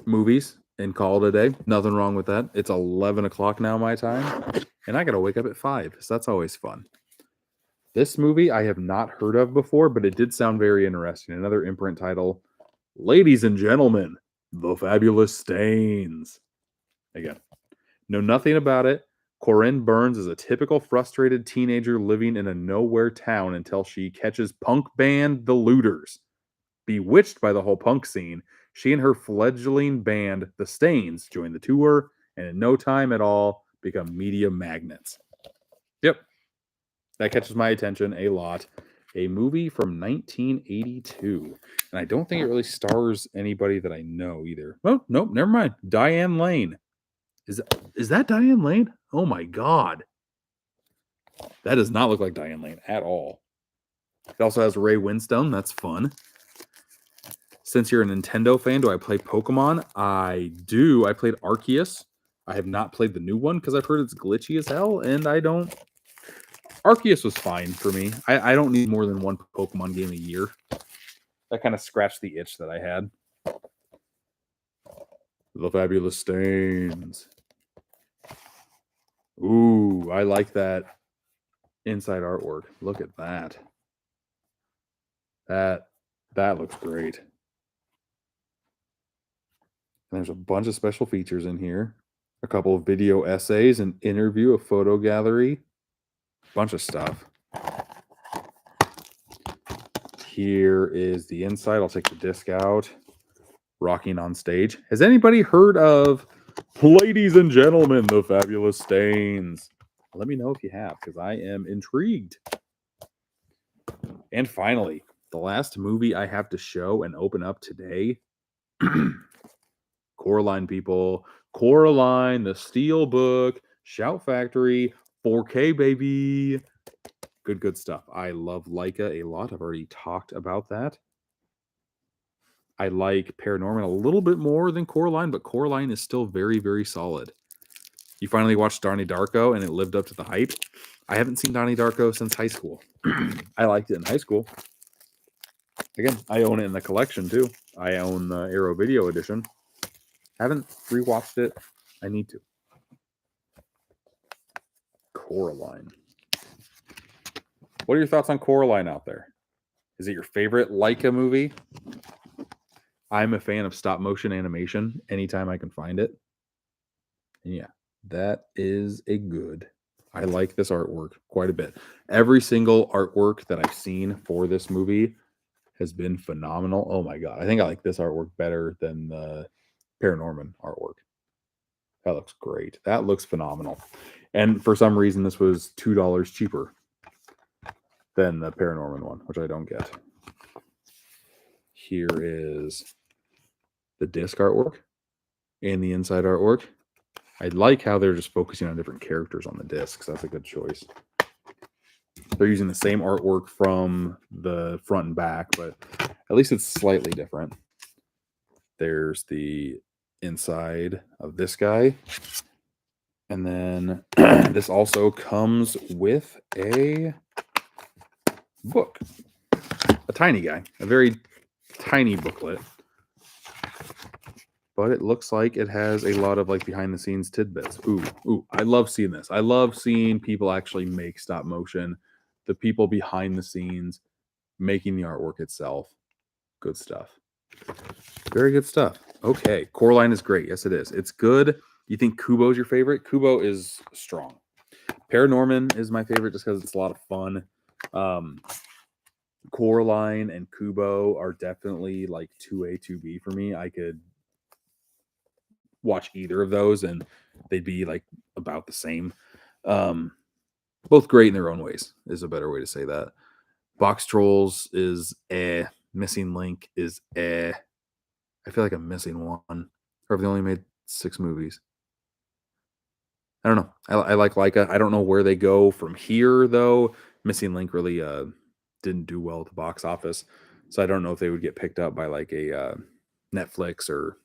movies and call it a day. Nothing wrong with that. It's 11 o'clock now, my time, and I got to wake up at 5, so that's always fun. This movie I have not heard of before, but it did sound very interesting. Another imprint title, Ladies and Gentlemen, The Fabulous Stains. Again, know nothing about it. Corinne Burns is a typical frustrated teenager living in a nowhere town until she catches punk band The Looters. Bewitched by the whole punk scene, she and her fledgling band, The Stains, join the tour and in no time at all become media magnets. Yep, that catches my attention a lot. A movie from 1982. And I don't think it really stars anybody that I know either. Oh, nope, never mind. Diane Lane. Is that Diane Lane? Oh my God. That does not look like Diane Lane at all. It also has Ray Winstone. That's fun. Since you're a Nintendo fan, do I play Pokemon? I do. I played Arceus. I have not played the new one because I've heard it's glitchy as hell, and I don't. Arceus was fine for me. I don't need more than one Pokemon game a year. That kind of scratched the itch that I had. The Fabulous Stains. Ooh, I like that inside artwork. Look at that. That looks great. And there's a bunch of special features in here. A couple of video essays, an interview, a photo gallery, bunch of stuff. Here is the inside. I'll take the disc out. Rocking on stage. Has anybody heard of Ladies and Gentlemen, The Fabulous Stains? Let me know if you have, because I am intrigued. And finally, the last movie I have to show and open up today. Coraline, people. Coraline, the Steelbook, Shout Factory, 4K, baby. Good stuff. I love Leica a lot. I've already talked about that. I like Paranorman a little bit more than Coraline, but Coraline is still very, very solid. You finally watched Donnie Darko, and it lived up to the hype. I haven't seen Donnie Darko since high school. I liked it in high school. Again, I own it in the collection, too. I own the Arrow Video Edition. Haven't rewatched it. I need to. Coraline. What are your thoughts on Coraline out there? Is it your favorite Leica movie? I'm a fan of stop motion animation anytime I can find it. And yeah, that is a good. I like this artwork quite a bit. Every single artwork that I've seen for this movie has been phenomenal. Oh my God. I think I like this artwork better than the Paranorman artwork. That looks great. That looks phenomenal. And for some reason, this was $2 cheaper than the Paranorman one, which I don't get. Here is the disc artwork and the inside artwork. I like how they're just focusing on different characters on the discs. That's a good choice. They're using the same artwork from the front and back, but at least it's slightly different. There's the inside of this guy. And then this also comes with a book. A tiny guy. A very tiny booklet. But it looks like it has a lot of like behind the scenes tidbits. Ooh, I love seeing this. I love seeing people actually make stop motion. The people behind the scenes making the artwork itself. Good stuff. Very good stuff. Okay, Coraline is great. Yes, it is. It's good. You think Kubo's your favorite? Kubo is strong. Paranorman is my favorite just because it's a lot of fun. Coraline and Kubo are definitely like 2A, 2B for me. I could watch either of those and they'd be like about the same. Both great in their own ways is a better way to say that. Box Trolls is Missing Link is I feel like I'm missing one. Or have they only made 6 movies? I don't know. I like Leica. I don't know where they go from here though. Missing Link really didn't do well at the box office. So I don't know if they would get picked up by like a Netflix or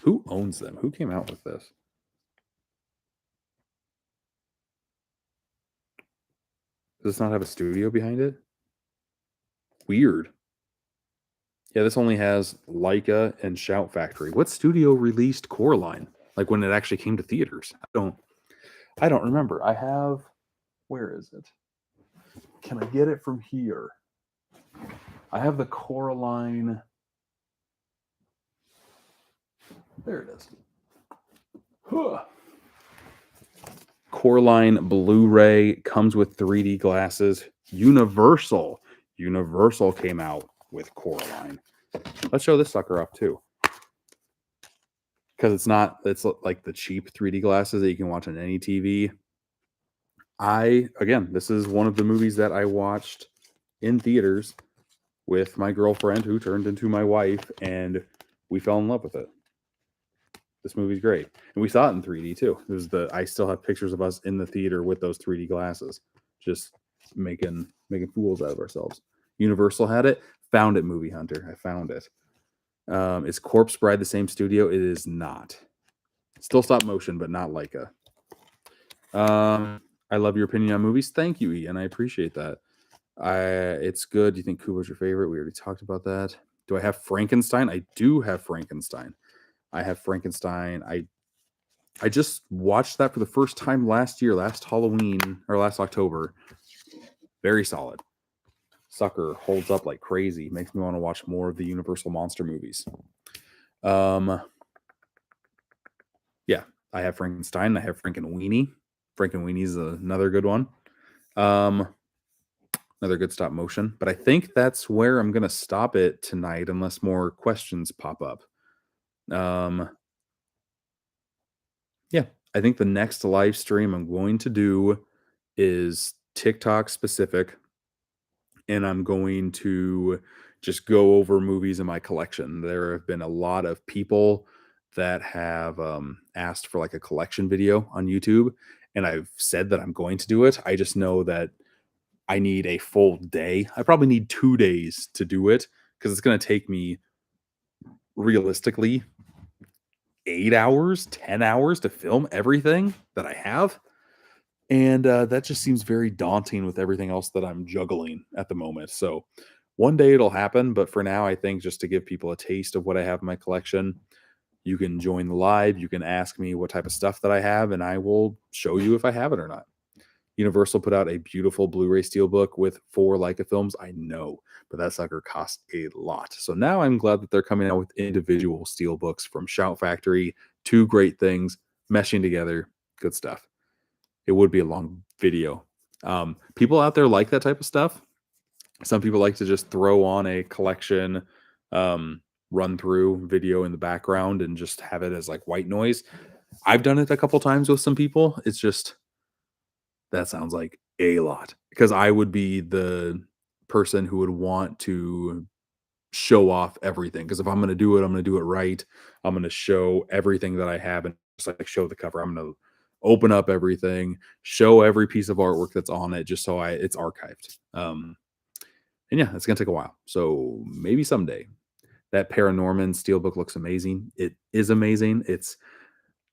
Who owns them? Who came out with this? Does this not have a studio behind it? Weird. Yeah, this only has Leica and Shout Factory. What studio released Coraline? Like when it actually came to theaters? I don't remember. I have, where is it? Can I get it from here? I have the Coraline. There it is. Huh. Coraline Blu-ray comes with 3D glasses. Universal came out with Coraline. Let's show this sucker off too, because it's like the cheap 3D glasses that you can watch on any TV. This is one of the movies that I watched in theaters with my girlfriend who turned into my wife, and we fell in love with it. This movie's great. And we saw it in 3D too. I still have pictures of us in the theater with those 3D glasses, just making fools out of ourselves. Universal had it. Found it, Movie Hunter. I found it. Is Corpse Bride the same studio? It is not. Still stop motion, but not Leica. I love your opinion on movies. Thank you, Ian. I appreciate that. It's good. Do you think Kubo's your favorite? We already talked about that. Do I have Frankenstein? I do have Frankenstein. I have Frankenstein. I just watched that for the first time last Halloween or last October. Very solid. Sucker holds up like crazy. Makes me want to watch more of the Universal monster movies. Yeah, I have Frankenstein. I have Frankenweenie. Frankenweenie is another good one. Another good stop motion. But I think that's where I'm gonna stop it tonight, unless more questions pop up. Yeah, I think the next live stream I'm going to do is TikTok specific, and I'm going to just go over movies in my collection. There have been a lot of people that have asked for like a collection video on YouTube, and I've said that I'm going to do it. I just know that I need a full day. I probably need 2 days to do it because it's going to take me realistically 8 hours, 10 hours to film everything that I have. And that just seems very daunting with everything else that I'm juggling at the moment. So one day it'll happen. But for now, I think just to give people a taste of what I have in my collection, you can join the live. You can ask me what type of stuff that I have, and I will show you if I have it or not. Universal put out a beautiful Blu-ray steelbook with 4 Leica films. I know, but that sucker cost a lot. So now I'm glad that they're coming out with individual steelbooks from Shout Factory. 2 great things meshing together. Good stuff. It would be a long video. People out there like that type of stuff. Some people like to just throw on a collection run through video in the background and just have it as like white noise. I've done it a couple times with some people. It's just, that sounds like a lot, because I would be the person who would want to show off everything. Because if I'm going to do it, I'm going to do it right. I'm going to show everything that I have and just like show the cover. I'm going to open up everything, show every piece of artwork that's on it, just so it's archived. And yeah, it's going to take a while. So maybe someday. That Paranorman steelbook looks amazing. It is amazing. It's,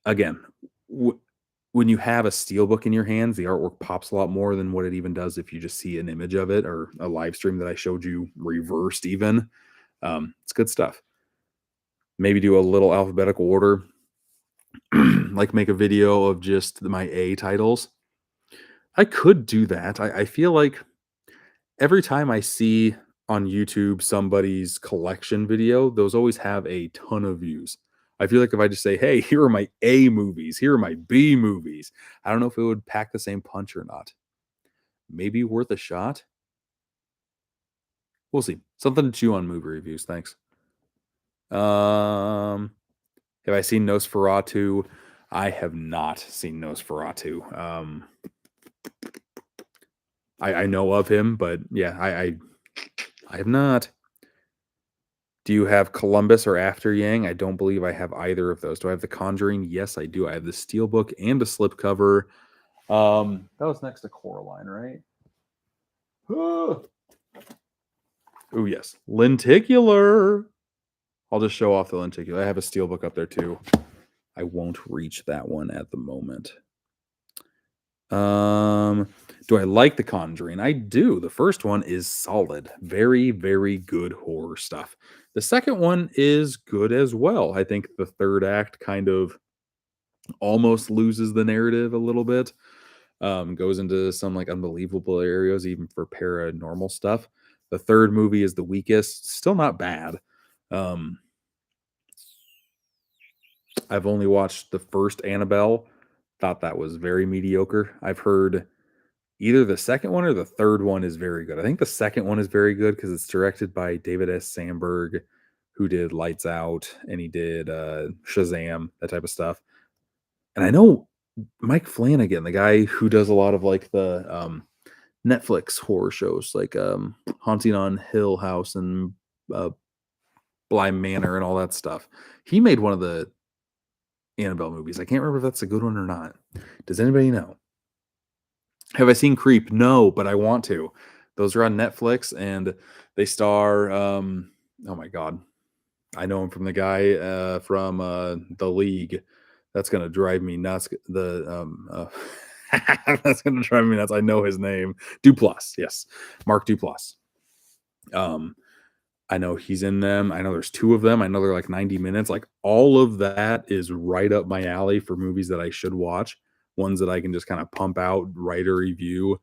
again, when you have a steelbook in your hands, the artwork pops a lot more than what it even does if you just see an image of it or a live stream that I showed you reversed even. It's good stuff. Maybe do a little alphabetical order, like make a video of just my A titles. I could do that. I feel like every time I see on YouTube somebody's collection video, those always have a ton of views. I feel like if I just say, hey, here are my A movies, here are my B movies, I don't know if it would pack the same punch or not. Maybe worth a shot. We'll see. Something to chew on movie reviews. Thanks. Have I seen Nosferatu? I have not seen Nosferatu. I know of him, but yeah, I have not. Do you have Columbus or After Yang? I don't believe I have either of those. Do I have The Conjuring? Yes, I do. I have the steelbook and a slipcover. That was next to Coraline, right? Oh, yes. Lenticular. I'll just show off the lenticular. I have a steelbook up there too. I won't reach that one at the moment. Do I like The Conjuring? I do. The first one is solid. Very, very good horror stuff. The second one is good as well. I think the third act kind of almost loses the narrative a little bit. Goes into some like unbelievable areas, even for paranormal stuff. The third movie is the weakest, still not bad. Um, I've only watched the first Annabelle, thought that was very mediocre. I've heard either the second one or the third one is very good. I think the second one is very good because it's directed by David S. Sandberg, who did Lights Out and he did Shazam, that type of stuff. And I know Mike Flanagan, the guy who does a lot of like the Netflix horror shows, like Haunting on Hill House and uh, Bly Manor and all that stuff. He made one of the Annabelle movies. I can't remember if that's a good one or not. Does anybody know? Have I seen Creep? No, but I want to. Those are on Netflix and they star oh my god. I know him from the guy from The League. That's gonna drive me nuts. That's gonna drive me nuts. I know his name. Duplass, yes. Mark Duplass. Um I know he's in them. I know there's 2 of them. I know they're like 90 minutes. Like, all of that is right up my alley for movies that I should watch, ones that I can just kinda pump out, write a review,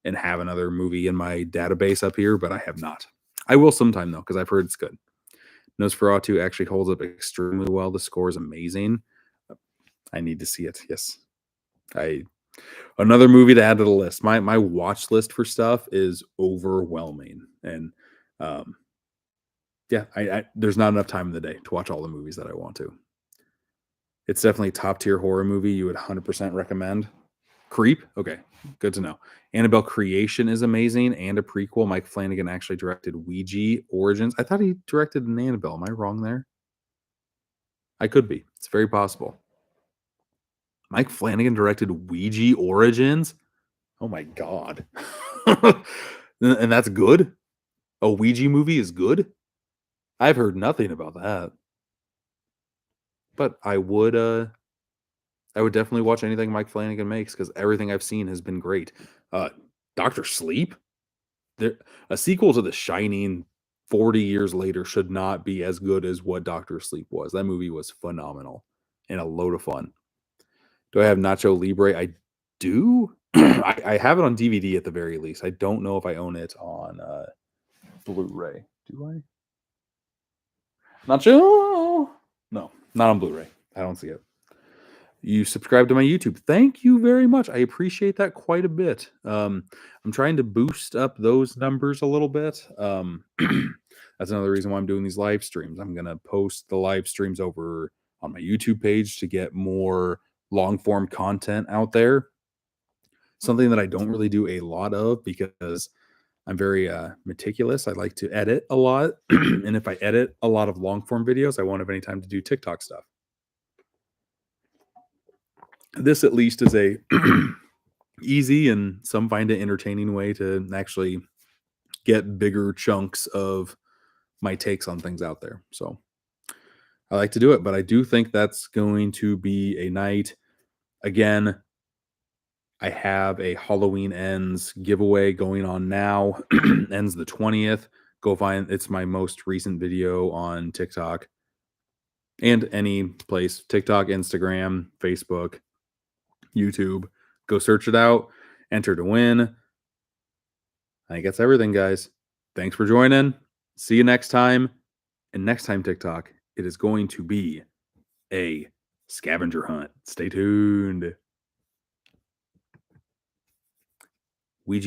and have another movie in my database up here, but I have not. I will sometime, though, because 'cause I've heard it's good. Nosferatu actually holds up extremely well. The score is amazing. I need to see it, yes. I Another movie to add to the list. My watch list for stuff is overwhelming, and, um yeah, I there's not enough time in the day to watch all the movies that I want to. It's definitely a top tier horror movie you would 100% recommend. Creep? Okay, good to know. Annabelle Creation is amazing and a prequel. Mike Flanagan actually directed Ouija Origins. I thought he directed an Annabelle. Am I wrong there? I could be. It's very possible. Mike Flanagan directed Ouija Origins? Oh my god. And that's good? A Ouija movie is good? I've heard nothing about that. But I would definitely watch anything Mike Flanagan makes because everything I've seen has been great. Uh, Doctor Sleep, there a sequel to The Shining 40 years later should not be as good as what Doctor Sleep was. That movie was phenomenal and a load of fun. Do I have Nacho Libre? I do. I have it on DVD at the very least. I don't know if I own it on Blu-ray. Do I? Nacho? No, not on Blu-ray. I don't see it. You subscribe to my YouTube. Thank you very much. I appreciate that quite a bit. I'm trying to boost up those numbers a little bit. That's another reason why I'm doing these live streams. I'm going to post the live streams over on my YouTube page to get more long form content out there. Something that I don't really do a lot of because I'm very meticulous. I like to edit a lot. And if I edit a lot of long form videos, I won't have any time to do TikTok stuff. This at least is a easy and some find it entertaining way to actually get bigger chunks of my takes on things out there. So I like to do it, but I do think that's going to be a night. Again, I have a Halloween Ends giveaway going on now. Ends the 20th. Go find it's my most recent video on TikTok and any place TikTok, Instagram, Facebook, YouTube. Go search it out, enter to win. I think that's everything, guys. Thanks for joining. See you next time. And next time, TikTok, it is going to be a scavenger hunt. Stay tuned.